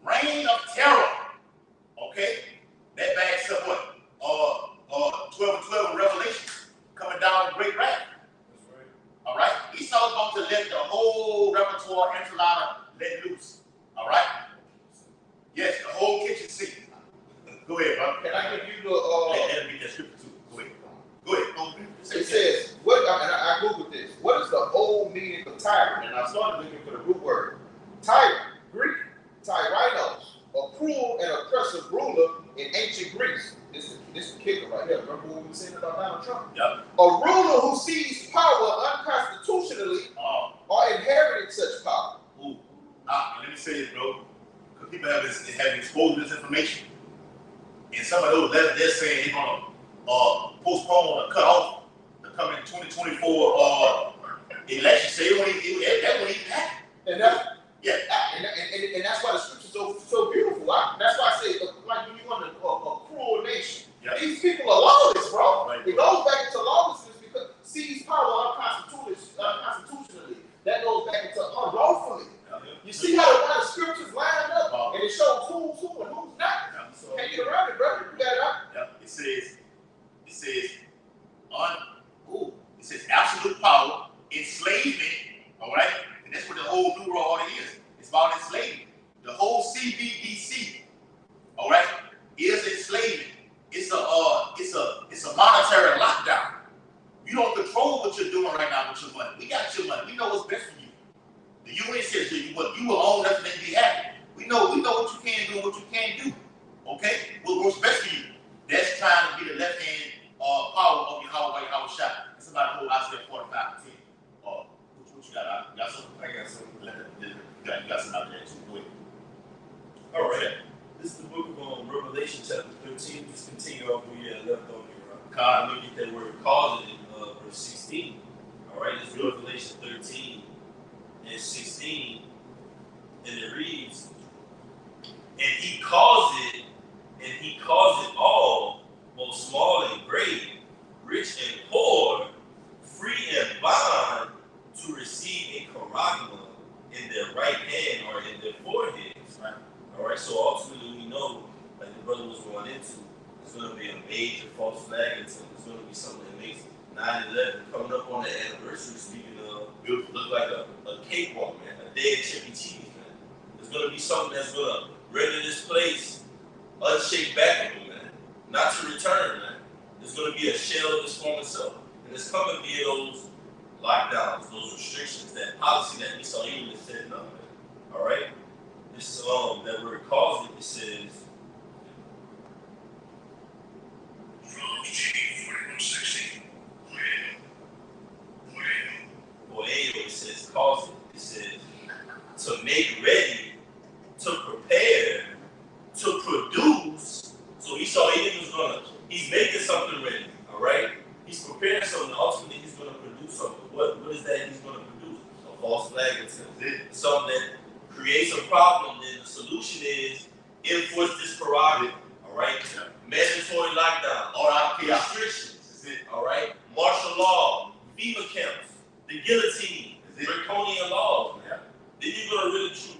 Reign of terror, okay? That backs up what? 12 and 12 in Revelation, coming down in great wrath. That's right. All right? Esau's going to let the whole repertoire enchilada let loose. All right? Yes, the whole kitchen sink. Go ahead, brother. Can I give you the let him read that scripture too. Go ahead. Go ahead. It says, what, and I googled this. What is the whole meaning of tyrant? And I started looking for the root word. Tyrant, Greek, tyrannos, a cruel and oppressive ruler in ancient Greece. This is the kicker right here. Remember what we were saying about Donald Trump? Yep. A ruler who seized power unconstitutionally or inherited such power. Let me say this, bro. Because people have exposed this information. And some of those letters, they're saying they're going to postpone or cut off the coming 2024 election. So that won't even happen. And that's, yeah. And that's why the scripture's so beautiful. That's why I say, like when you want a cruel nation, these people are lawless, bro. Right, it goes back into lawlessness because seize power unconstitutionally. That goes back into unlawfully. You see how the scriptures line up and it shows who's who and who's not. Can't get around it, brother. You got it out. It says absolute power, enslavement, all right? And that's what the whole New World Order is. It's about enslavement. The whole CBDC, all right, is enslavement. It's a monetary lockdown. You don't control what you're doing right now with your money. We got your money. We know what's best for you. The UN says you will own nothing and be happy. We know what you can do and what you can't do. Okay? What's best for you? That's trying to be the left hand power of your Howard shot. And somebody hold Isaiah 45 to 10. What you got? You got something? I got something. You got something out there too. Go ahead. All right. This is the book of Revelation chapter 13. Just continue off where you had left on your I'm going to get that word cause in verse 16. All right, it's Revelation 13 and 16. And it reads, and he calls it all, both small and great, rich and poor, free and bond, to receive a charagma in their right hand or in their foreheads. Right? All right, so ultimately we know, like the brother was going into, it's going to be a major false flag. It's going to be something that makes 9/11 coming up on the anniversary. Speaking of, it look like a cakewalk, man, a dead Chippy Cheese, man. It's going to be something that's going to render this place unshakbackable, man. Not to return, man. It's going to be a shell of its former self. Esau he's making something ready, all right? He's preparing something. Ultimately, he's going to produce something. What is that he's going to produce? A false flag attempt. Something that creates a problem. Then the solution is enforce this prerogative, all right? Mandatory lockdown, all right? Restrictions, all right? Martial law, FEMA camps, the guillotine, draconian laws. Then you're going to really choose.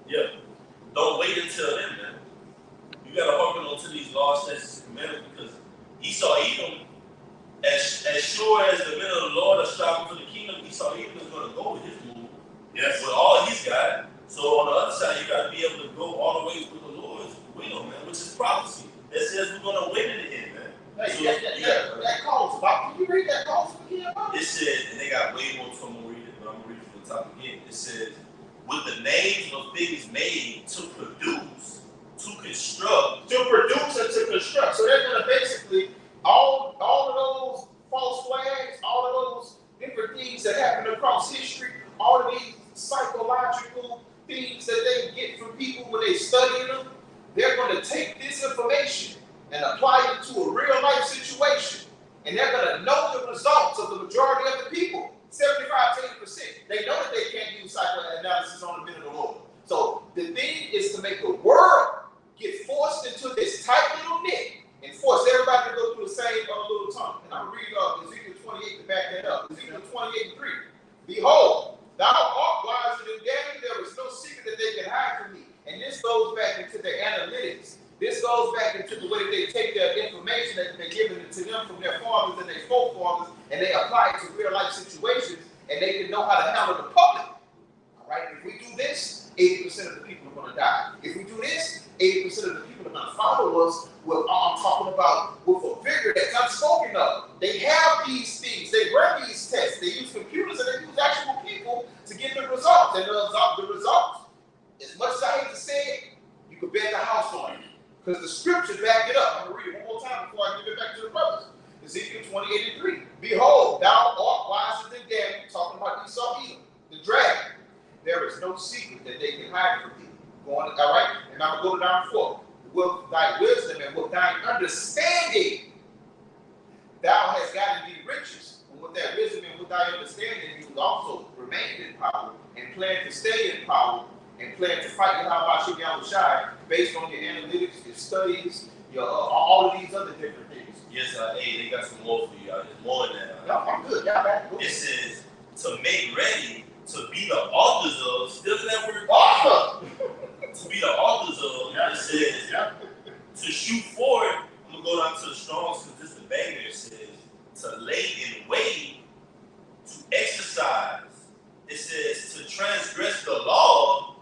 Yeah. Don't wait until then, man. You gotta hearken on to these laws, statutes, and commandments, because Esau Edom, as sure as the men of the Lord are striving for the kingdom, Esau Edom is gonna go with his move. Yes. With all he's got. So on the other side, you gotta be able to go all the way with the Lord's will, man, which is prophecy. That says we're gonna win in the end, man. Hey, so that calls about. Can you read that calls again? It says, and they got way more, so I'm gonna read it, but I'm gonna read it from the top again. It says, with the names of things made to produce, to construct. To produce and to construct. So they're going to basically, all of those false flags, all of those different things that happen across history, all of these psychological things that they get from people when they study them, they're going to take this information and apply it to a real life situation. And they're going to know the results of the majority of the people. 75 to 80%. They know that they can't use psychoanalysis on the men of the Lord. So the thing is to make the world get forced into this tight little knit and force everybody to go through the same little tunnel. And I'm reading Ezekiel 28 to back that up. Ezekiel 28:3. Behold, thou art wiser than Daniel. There is no secret that they can hide from me. And this goes back into their analytics. This goes back into the way they take their information that's been given to them from their fathers and their forefathers, and they apply it to real life situations, and they can know how to handle the public. All right? If we do this, 80% of the people are going to die. If we do this, 80% of the people are going to follow us with, I'm talking about, with a vigor that's unspoken of. They have these things. They run these tests. They use computers and they use actual people to get the results. And the results, as much as I hate to say it, you could bet the house on it. Because the scriptures back it up. I'm going to read it one more time before I give it back to the brothers. Ezekiel 28:3. Behold, thou art wiser than Daniel, talking about Esau Edom, the dragon. There is no secret that they can hide from thee. All right? And I'm going to go down 4. With thy wisdom and with thine understanding, thou hast gotten thee riches. And with that wisdom and with thy understanding, you also remained in power and plan to stay in power and plan to fight Yahweh based on your analytics, your studies, your all of these other different things. Yes, hey, they got some more for you. There's more than that. No, I'm good. Y'all back. It says to make ready to be the authors of. Still that word? Author. To be the authors of. It says to shoot forward. I'm gonna go down to the Strong's because this is the banger. It says to lay in wait, to exercise. It says to transgress the law,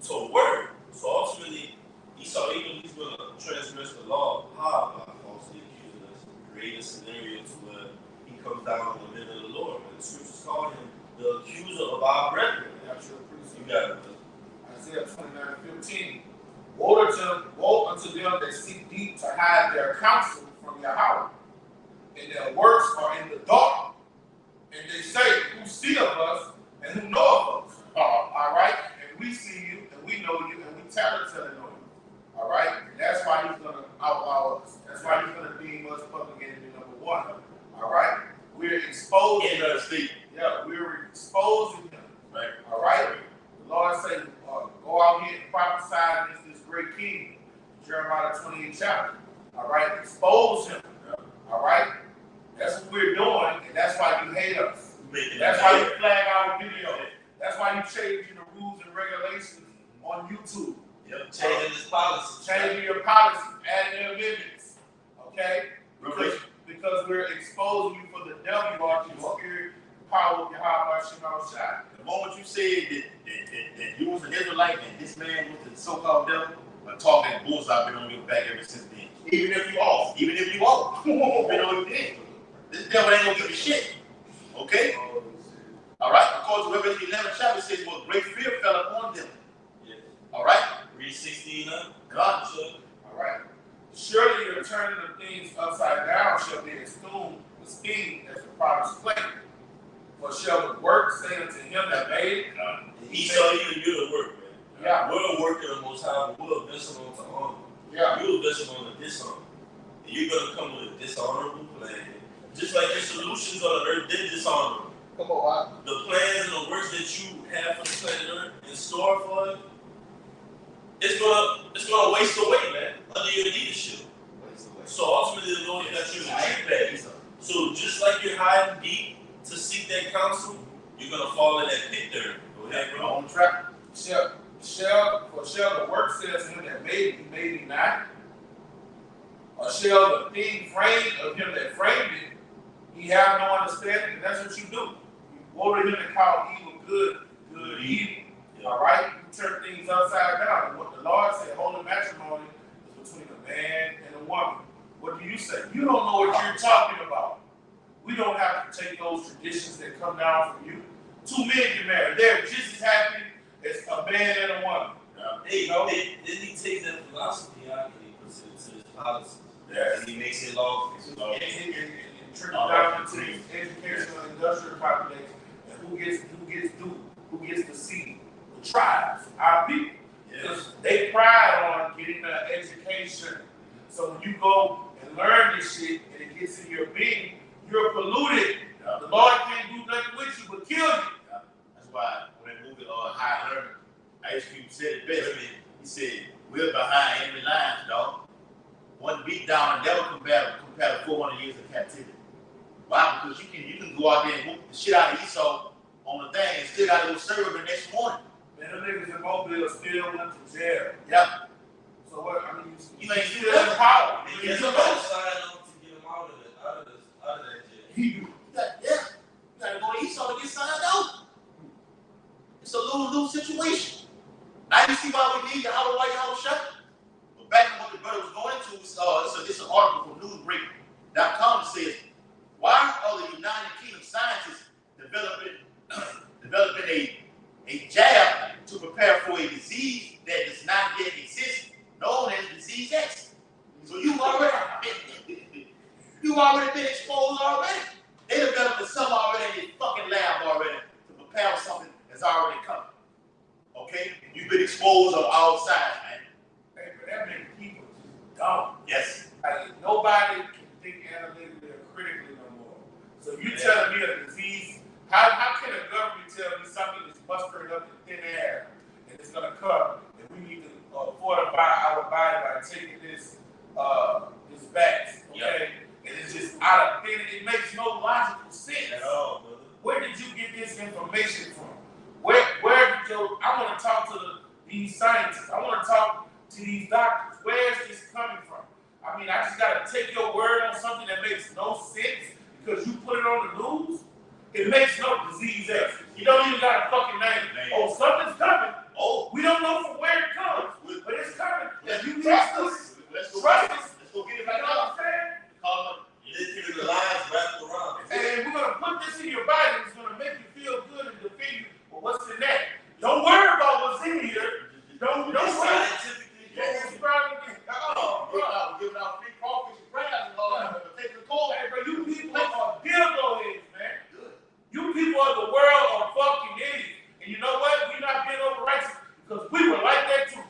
to work. So ultimately, Esau Edom, he's going to transgress the law. How? By falsely accusing us, create a scenario to where he comes down on the men of the Lord. And the scriptures call him the accuser of our brethren. You got it. Isaiah 29:15. Woe unto them that seek deep to hide their counsel from Yahweh. And their works are in the dark. And they say, who see of us and who know of us? All right? And we see you, and we know you, and we tell it to know you. All right? And that's why he's going to outlaw us. That's why he's going to deem us public enemy number 1. All right? We're exposing him. Yeah, we're exposing him. Right? All right? The Lord said, go out here and prophesy against this great king. Jeremiah 28 chapter. All right? Expose him. All right? That's what we're doing, and that's why you hate us. That's why you flag our video. That's why you changing the rules and regulations on YouTube. Yep, changing this policy. Changing your policy, adding amendments. Okay? Because we're exposing you for the devil out your spirit, power of Yahweh Shai. The moment you said that you was an Israelite and this man was the so-called devil, I'm talking bullseye been on your back ever since then. Even if you off. Been on your head. This devil ain't gonna give a shit. Okay? All right? Because Revelation 11 chapter says, well, great fear fell upon them. Yeah. All right? Read 16 up. God. All right. Surely your turning of things upside down shall be esteemed as the promised plan. or shall the work say unto him that made it? He shall even do the work, man. Yeah. We're the work of the Most High, but we'll invest him on to honor. Yeah. You'll invest him on the dishonor. And you're going to come with a dishonorable plan. Just like your solutions on the earth did dishonorable. Come on, the plans and the works that you have for the planet Earth in store for it, it's gonna waste away, man, under your leadership. So ultimately, the Lord got you in the trick bag. So just like you're hiding deep to seek that counsel, you're gonna fall in that pit there. Go ahead, bro. On track. Shall the work say to him that made me, made me not? Or shall the thing framed of him that framed it, he have no understanding? And that's what you do. You go to him and call evil good, good evil. Yeah. All right? You turn things upside down. And what the Lord said, holy matrimony is between a man and a woman. What do you say? You don't know what you're talking about. We don't have to take those traditions that come down from you. Two men get married. They're just as happy as a man and a woman. Then he takes that philosophy out and he puts it into his policies. Yeah. And he makes it lawful. And trickle down into the educational and industrial population. And who gets the seed? The tribes, our people. Because they pride on getting an education. So when you go and learn this shit and it gets in your being, you're polluted. Yeah. The Lord can't do nothing with you but kill you. Yeah. That's why when they moved to high learning, Ice Cube said it best. He said, we're behind enemy lines, dog. One beat down and never compare to 400 years of captivity. Why? Because you can go out there and whoop the shit out of Esau on the thing and still got to go serve him the next morning. Man, them niggas in Mobile still went to jail. Yeah. So what? I mean, you ain't still in power. You got to sign up to get him out of that jail. You got to go to Esau to get signed out. It's a lose-lose situation. Now you see why we need the Hollow White House shut. But back to what the brother was going into, it's an article from newsbreak.com that says, why are the United Kingdom scientists developing a jab to prepare for a disease that does not yet exist, known as disease X? So you already been exposed already. They developed some already in the fucking lab already to prepare for something that's already coming. Okay? You've been exposed on all sides, man. Hey, but that many people just dumb. Yes. Like, nobody can think analytically or critically no more. So you telling me a disease, how can a government tell me something that's mustering up in thin air and it's gonna come and we need to fortify our body by taking this vax, okay? Yep. And it's just out of thin, it makes no logical sense. At all, brother. Where did you get this information from? Where did I want to talk to these scientists. I want to talk to these doctors. Where is this coming from? I mean, I just got to take your word on something that makes no sense because you put it on the news. It makes no disease X. You don't even got a fucking name. Oh, something's coming. Oh, we don't know from where it comes, but it's coming. If you trust us, Let's go get it back you know what I'm saying? Literally the lies wrapped around. And we're going to put this in your body. It's going to make you feel good and defend you. But what's in that? Don't worry about what's in here. Don't worry. Scientifically, we're giving out free coffee and crabs and all that. Taking the call. Hey, bro, you people are dildo heads, man. You people of the world are fucking idiots. And you know what? We're not being over righteous because we were like that too.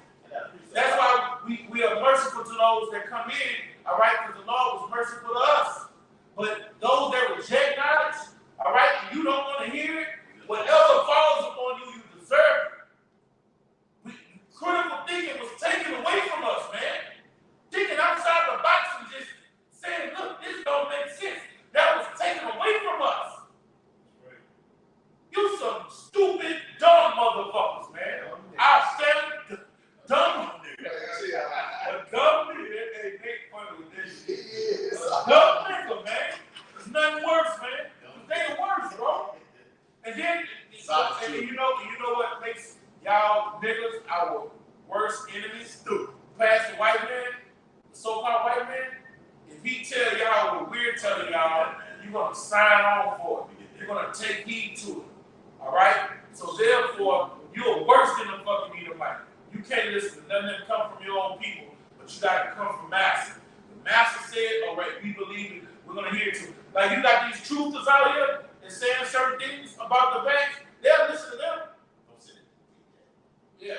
That's why we are merciful to those that come in, all right, because the Lord was merciful to us. But those that reject knowledge, all right, and you don't want to hear it, whatever falls upon you, you deserve it. Critical thinking was taken away from us, man. Thinking outside the box and just saying, look, this don't make sense. That was taken away from us. You some stupid, dumb motherfuckers, man. Outstanding, dumb. A dumb nigga, they make fun with this shit. A dumb nigga, man. There's nothing worse, man. They the worst, bro. And then, and you know what makes y'all niggas our worst enemies? Past the white man, the so-called white man. If he tell y'all what we're telling y'all, you're gonna sign on for it. You're gonna take heed to it. All right? So therefore, you're worse than the fucking Edomite. You can't listen to nothing that come from your own people, but you got to come from Master. The Master said, all right, we believe it. We're going to hear it too. Like, you got these truthers out here and saying certain things about the banks, they'll listen to them. Yeah,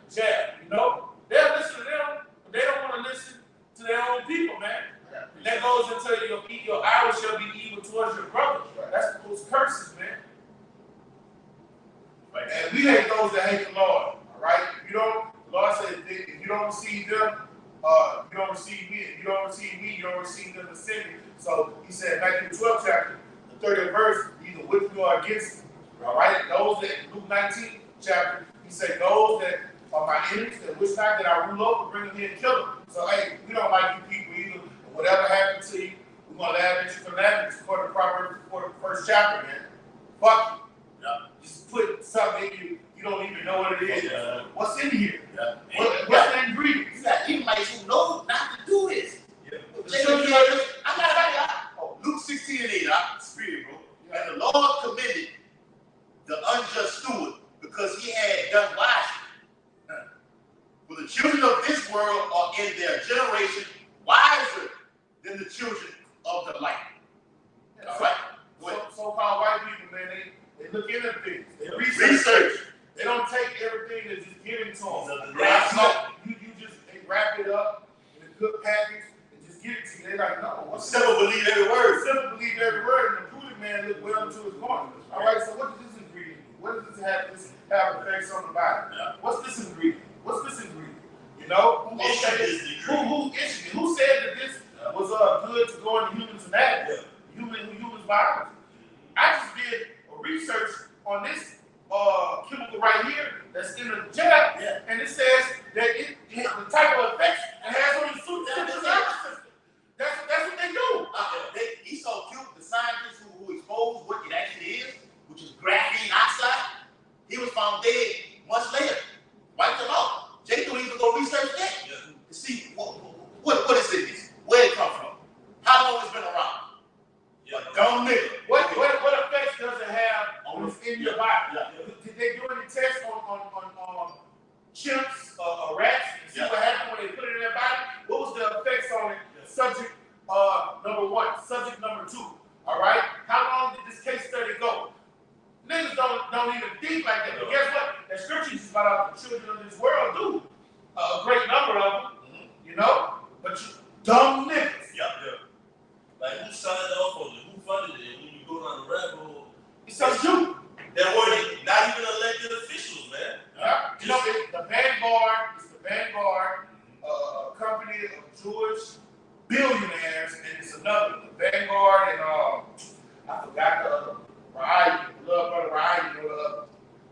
jab, you know? They'll listen to them, but they don't want to listen to their own people, man. That goes into your eye shall be evil towards your brother. That's those curses, man. Right. And we hate those that hate the Lord. All right. The Lord said, if you don't receive them, you don't receive me. If you don't receive me, you don't receive them to send me. So he said, Matthew 12 chapter, the 30th verse, either with me or against me. All right. Those that Luke 19 chapter, he said, those that are my enemies, that wish not that I rule over, bring them here and kill them. So hey, we don't like you people either. Whatever happened to you, we're going to laugh at you for laughing. According to Proverbs 41st chapter, man. Fuck you. Yeah. Just put something in you, you don't even know what it is. Yeah. What's in here? Yeah. What's the ingredients? You got Edomites who know not to do this. Yeah. I'm not like that. Oh, Luke 16:8, I'm spirit, bro. Yeah. And the Lord commended the unjust steward because he had done wisely. For the children of this world are in their generation wiser than the children of the light. Yeah, all right? So-called white people, man, they look into things. They research. They don't take everything that's just given to them. They wrap it up in a good package and just give it to you. They're like, no. Simple believe every word. Simple believe every word. And the prudent man look well into his corner. All right, so what does this ingredient do? What does this have effects on the body? Yeah. What's this ingredient? What's this ingredient? You know? Who said that this was good to go into humans' anatomy? Humans' biology. I just did a research on this chemical right here that's in the jab, and it says that the type of effects it has on the suit system. That's what they do. He so cute, the scientist who exposed what it actually is, which is graphene oxide. He was found dead months later. Wiped him out. Jay don't even go research that to see what is in this, where it come from, how long it's been around. Dumb nigga. What effects does it have on what's in your body? Did they do any tests on chimps or rats and see what happened when they put it in their body? What was the effects on it? Subject number one, subject number two. All right. How long did this case study go? Niggas don't even think like that. But guess what? That scripture is about the children of this world do. A great number of them, you know. But you dumb niggas. Like who signed off on it? Who funded it? When you go down the rabbit hole, it's so you. That were not even elected officials, man. Yeah. You know, the Vanguard is the Vanguard company of Jewish billionaires, and it's another one. The Vanguard and I forgot the other. Ryan, the love brother Ryan, you know the other.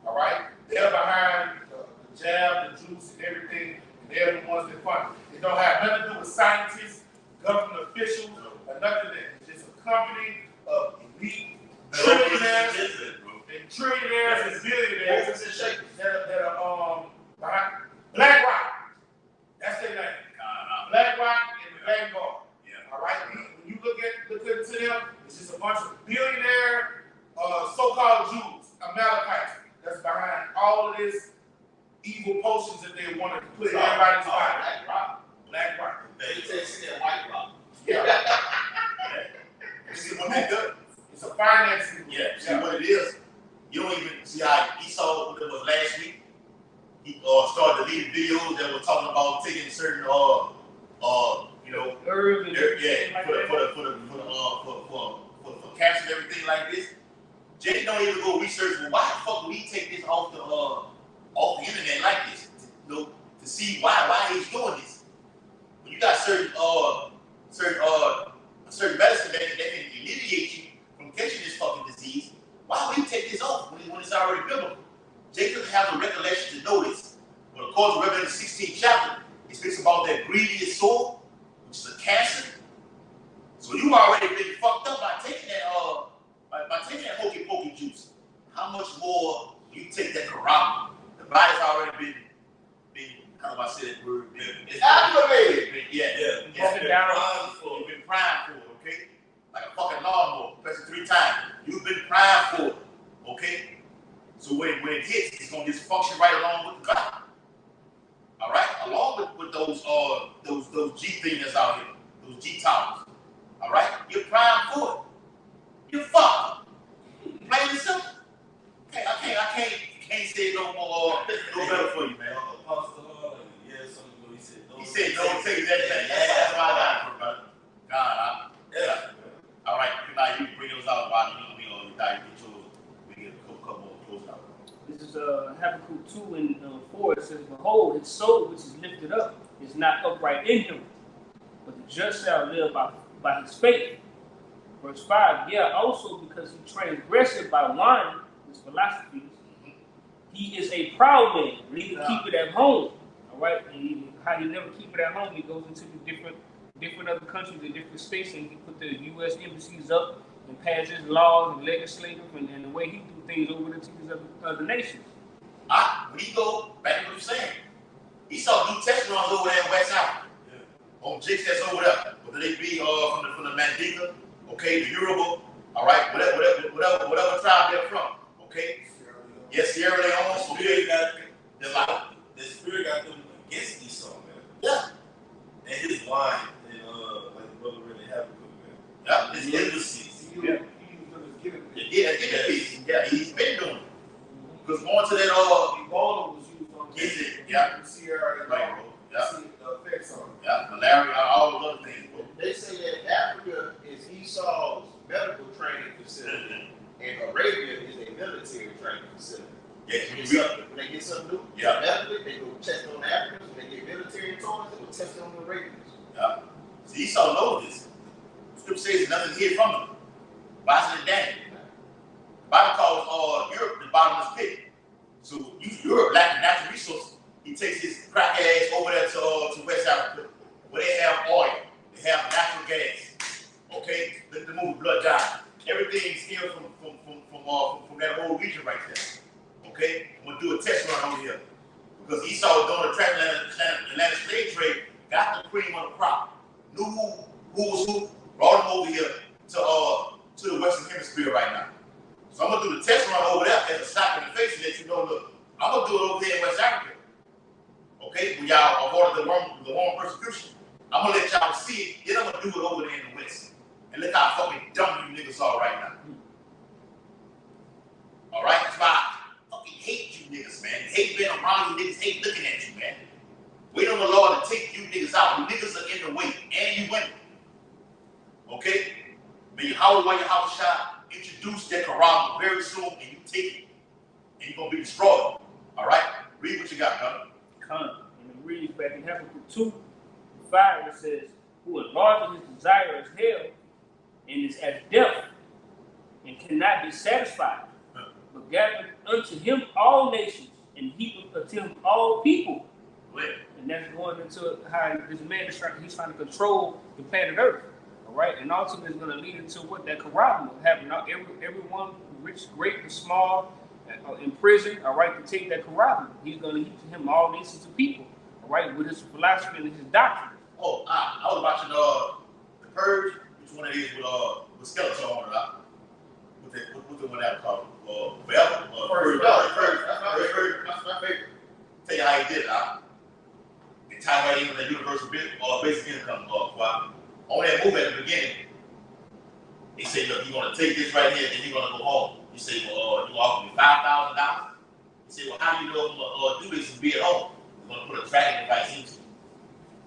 All right, they're behind the jab, the juice, and everything. And they're the ones that fund it. It don't have nothing to do with scientists, government officials, or nothing. It's just a company of elite trillionaires and billionaires that are behind BlackRock. That's their name. BlackRock and the Vanguard. All right. When you look into them, it's just a bunch of billionaire. So-called Jews, Amalekites, that's behind all of this evil potions that they want to put in everybody's body. Black rock. They say that white rock. Yeah. See what they do? It's a financing. Yeah. See what it is? You don't even see how Esau, what it was last week. He started deleting videos that were talking about taking certain herbs for cancer and everything like this. Jay don't even go research. Well, why the fuck would he take this off the internet like this? To see why he's doing this. When you got certain medicine that can alleviate you from catching this fucking disease, why would he take this off when it's already biblical? Jay doesn't have the recollection to know this. But of course, Revelation 16th chapter, it speaks about that grievous soul, which is a cancer. So you already been fucked up by taking that hokey pokey juice. How much more you take that karama? The body's already been how do I say that word? It's activated. It's been primed for it, okay? Like a fucking lawnmower, press it 3 times. You've been primed for it, okay? So when it hits, it's gonna just function right along with the God. All right, along with those G things that's out here, those G towers. All right, you're primed for it. You're fucked. Plain and simple. I can't say no more. No better for you, man. Apostle, something he said don't take that. That's why I got it, brother. God, yeah. All right, you can bring those out while we on the diet. We get a couple more close out. This is Habakkuk 2 and 4. It says, "Behold, his soul which is lifted up is not upright in him, but the just shall live by his faith." Verse 5, "Yeah, also because he transgressed by wine, his philosophies, he is a proud man, neither keep it at home." All right, and how he never keep it at home, he goes into the different other countries, the different states, and he put the U.S. embassies up and passes laws and legislative and the way he do things over to these other nations. When he go back to what you're saying, he saw new test runs over there in West Africa. On jigs that's over there, whether they be from the Mandinka, okay, the Yoruba, all right, whatever tribe they're from, okay. Yes, Sierra Leone. Okay, the spirit got them against Esau, man. Yeah. And his wine, and like the brother really Habakkuk, man. Yeah, his embassies. Yeah, he's been doing it. Because going to that Ebola was used on Sierra Leone. Yeah. See the effects on it. Yeah, malaria, all those other things. They say that Africa is Esau's medical training facility, and Arabia is a military training facility. Yeah, When they get something new, yeah, medically, they go test on Africans. When they get military toys, they go test on the Arabians. Yeah. See, Esau knows this. The scripture says nothing hid from him. Boston and Danny. The Bible calls Europe the bottomless pit. So Europe lacking natural resources. He takes his crack ass over there to West Africa, where they have oil, they have natural gas. Okay, let the movie Blood Diamond. Everything steals from that whole region right there. Okay, I'm gonna do a test run over here because Esau was doing the transatlantic slave trade, got the cream of the crop, knew who was who, brought him over here to the Western Hemisphere right now. So I'm gonna do the test run over there as a slap in the face and let you know, look, I'm gonna do it over here in West Africa. Okay, when y'all avoided the warm persecution, I'm gonna let y'all see it. Then I'm gonna do it over there in the West. And look how fucking dumb you niggas are right now. All right, that's why I fucking hate you niggas, man. Hate being around you niggas. Hate looking at you, man. Wait on the Lord to take you niggas out. You niggas are in the way, and you women. Okay, may Yahweh house shot introduce that Quran very soon, and you take it, and you're gonna be destroyed. All right, read what you got, brother. And it reads back in Habakkuk 2, 5, it says, "Who enlarges his desire as hell, and is as death, and cannot be satisfied, but gathereth unto him all nations, and heapeth unto him all people." And that's going into how this man is he's trying to control the planet Earth. All right, and ultimately it's going to lead into what that corral will happen. Everyone, rich, great, and small, in prison, all right, to take that corral. He's going to heap to him all nations of people, all right, with his philosophy and his doctrine. Oh, I was watching The Purge, which one it is with skeleton on it. What's the one that called? Forever? Purge. That's my favorite. Tell you how he did it. And tie right in with that universal basic income on that move at the beginning. He said, look, you're going to take this right here and you're going to go home. You say, well, you offer me $5,000. He said, well, how do you know if I'm going to do this and be at home? We're going to put a tracking device into it.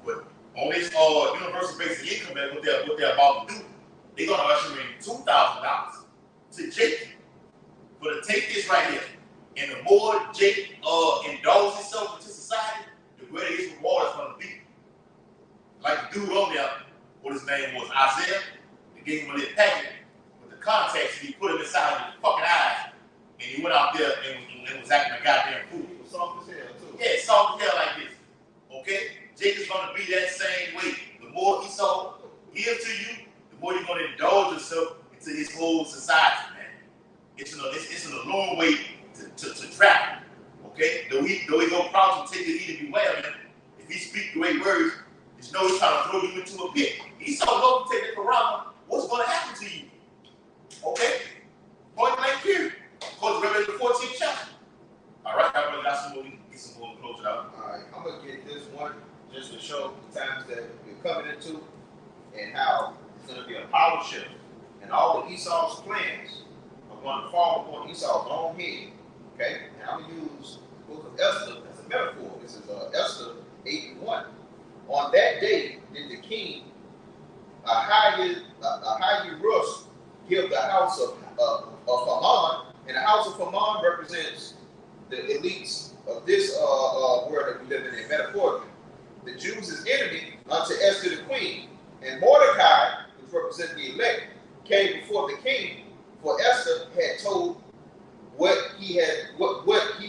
But on this universal basic income, what they're about to do, they're going to usher in $2,000 to Jake for to take this right here. And the more Jake indulges himself into society, the greater his reward is going to be. Like the dude on there, what his name was, Isaiah, they gave him a little packet with the contacts, and he put him inside of his fucking eyes, and he went out there and was acting a goddamn fool. He was soft as hell, too. Yeah, soft as hell like this. Okay? Jake is going to be that same way. The more Esau gives to you, the more you're going to indulge yourself into his whole society, man. It's an alluring way to travel. Okay? Though he go proud to take the heed and beware, man. If he speak the way words, just know he's trying to throw you into a pit. Esau knows to take the Quran, what's going to happen to you? Okay? Point blank period. According to Revelation 14th chapter. All right, I got some more. We can get some more and close it out. All right, I'm going to get this one just to show the times that we're coming into and how it's going to be a power shift. And all of Esau's plans are going to fall upon Esau's own head. Okay? Now I'm going to use the book of Esther as a metaphor. This is Esther 8:1. On that day did the king Ahasuerus give the house of Haman, and the house of Haman represents the elites of this world that we live in metaphorically. The Jews' enemy unto Esther the queen, and Mordecai, which represents the elect, came before the king, for Esther had told what he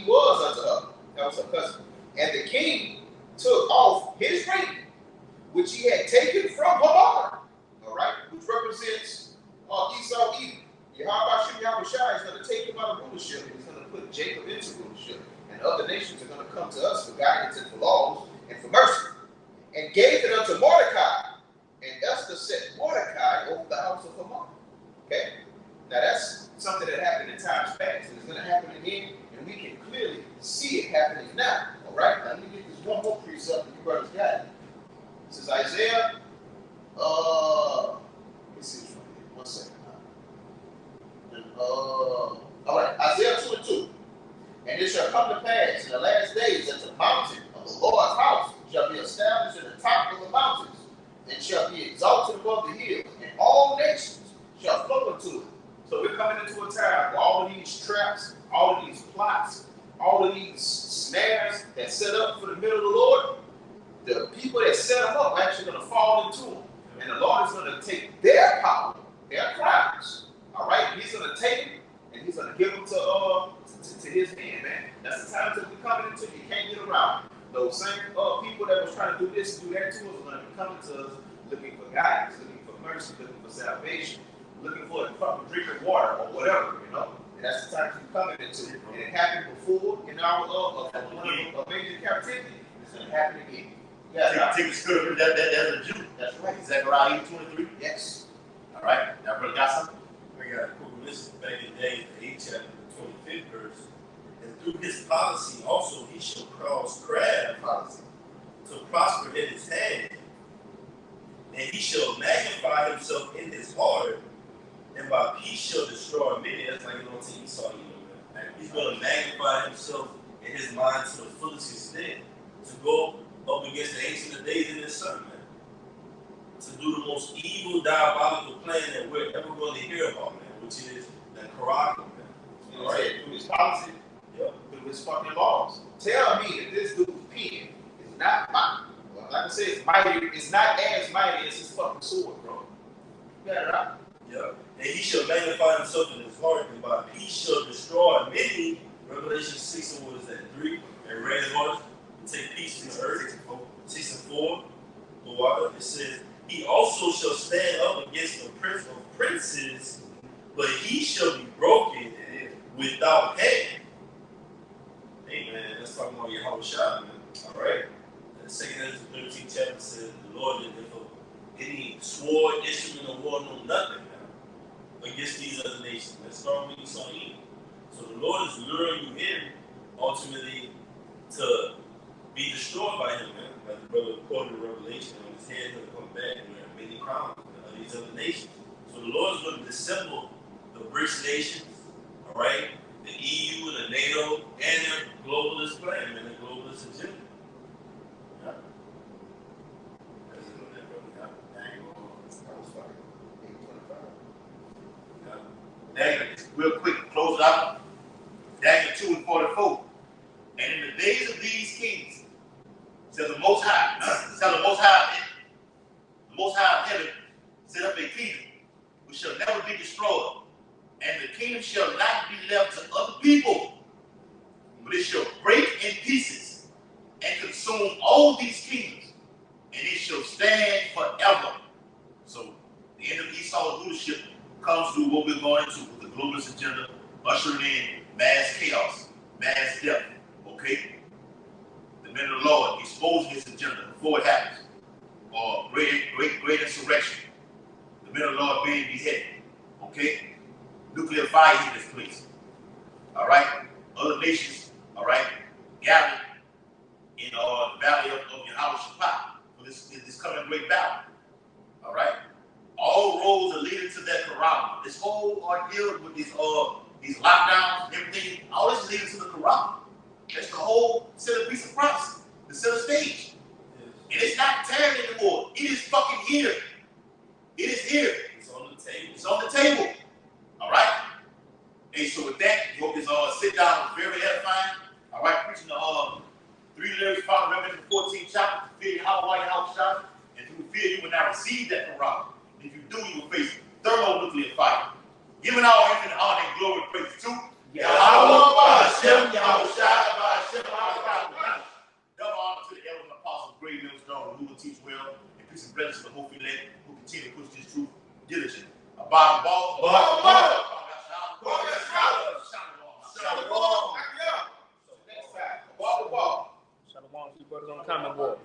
was unto her. That was her cousin. And the king took off his ring, which he had taken from Haman, all right, which represents Esau Edom. Yahweh is going to take him out of rulership, and he's going to put Jacob into rulership. And other nations are going to come to us for guidance and for laws and for mercy. And gave it unto Mordecai. And Esther set Mordecai over the house of Haman. Okay? Now that's something that happened in times past, and it's going to happen again, and we can clearly see it happening now. All right? Now let me get this one more precept, and you brothers got it. This is Isaiah. Let's see one second. All right, Isaiah 2:2. And it shall come to pass in the last days that the mountain of the Lord's house shall be established in the top of the mountains, and shall be exalted above the hills, and all nations shall flow into it. So we're coming into a time where all of these traps, all of these plots, all of these snares that set up for the middle of the Lord, the people that set them up are actually going to fall into them. And the Lord is going to take their power, their crimes, all right? He's going to take them, and he's going to give them to his hand, man. That's the times that we're coming into. You can't get around. Those same people that was trying to do this and do that to us are going to be coming to us looking for guidance, looking for mercy, looking for salvation, looking for a cup of drinking water or whatever, you know. And that's the times we're coming into. And it happened before in our amazing captivity. It's going to happen again. Yeah, take the scripture that's a Jew. That's right. Zechariah 8:23. Yes. All right. Now, brother, got something? I got a cool list back in the day, the 8th chapter, the 25th verse. And through his policy also he shall cause craft to prosper in his hand. And he shall magnify himself in his heart, and by peace shall destroy many. That's like going to Esau, man. He's going to magnify himself in his mind to the fullest extent to go up against the Ancient of Days in his son, man. To do the most evil, diabolical plan that we're ever going to hear about, man, which is the corruption, man. All right, through his policy, through his fucking laws. Tell me that this dude's pen is not mighty. Well, like I said, it's mighty. It's not as mighty as his fucking sword, bro. You got it right. Yeah. And he shall magnify himself in his heart, and by peace shall destroy many. Revelation 6 and what is that? 3 and red horse. Take peace in the earth. 6 and 4. The water. It says, he also shall stand up against the prince of princes, but he shall be broken without hand. Hey man, let's talk about Yahweh Shah, man. All right. The 2nd Ezra 13th chapter says the Lord didn't for any sword, instrument of war, no nothing, man, against these other nations. Let's start with Esau. So the Lord is luring you in ultimately to be destroyed by him, man. Like the brother quoted in Revelation, on his head going to come back and wear many crowns of these other nations. So the Lord is going to dissemble the BRICS nations, all right, the EU and the NATO, and their globalist plan, and their globalist agenda. Yeah. That's it on that, brother. Daniel, real quick, close it out. Daniel 2:44. And in the days of these kings, says the Most High, the Most High of heaven set up a kingdom which shall never be destroyed, and the kingdom shall not be left to other people, but it shall break in pieces and consume all these kingdoms, and it shall stand forever. So the end of Esau's rulership comes through what we're going into with the globalist agenda, ushering in mass chaos, mass death. Okay? The men of the Lord exposing his agenda before it happens. Or great insurrection. The men of the Lord being beheaded. Okay? Nuclear fire in this place. Alright? Other nations, alright, gathered in the valley of Yahweh Shaphat for this coming great battle. Alright? All roads are leading to that corral. This whole ordeal with this these lockdowns and everything, all this is leading to the Quran. That's the whole centerpiece of prophecy, the center stage. And it's not tearing anymore. It is fucking here. It is here. It's on the table. It's on the table. All right? Hey, so with that, you hope this sit down was very edifying. All right, preaching the 3 lyrics found in Revelation 14 chapter, to fear your house while your house shot, and through fear you will not receive that Quran. If you do, you will face thermonuclear fire. Giving all infinite honor and glory and praise to Yahweh, Hashem, Yahweh, Hashem, double honor to the elders and apostles, great millstone, who will teach well, and peace and blessings to the whole elect, who continue to push this truth diligently. Abide the ball. Shalom. Next time. Walk the walk. Shalom to you brothers on the comment board.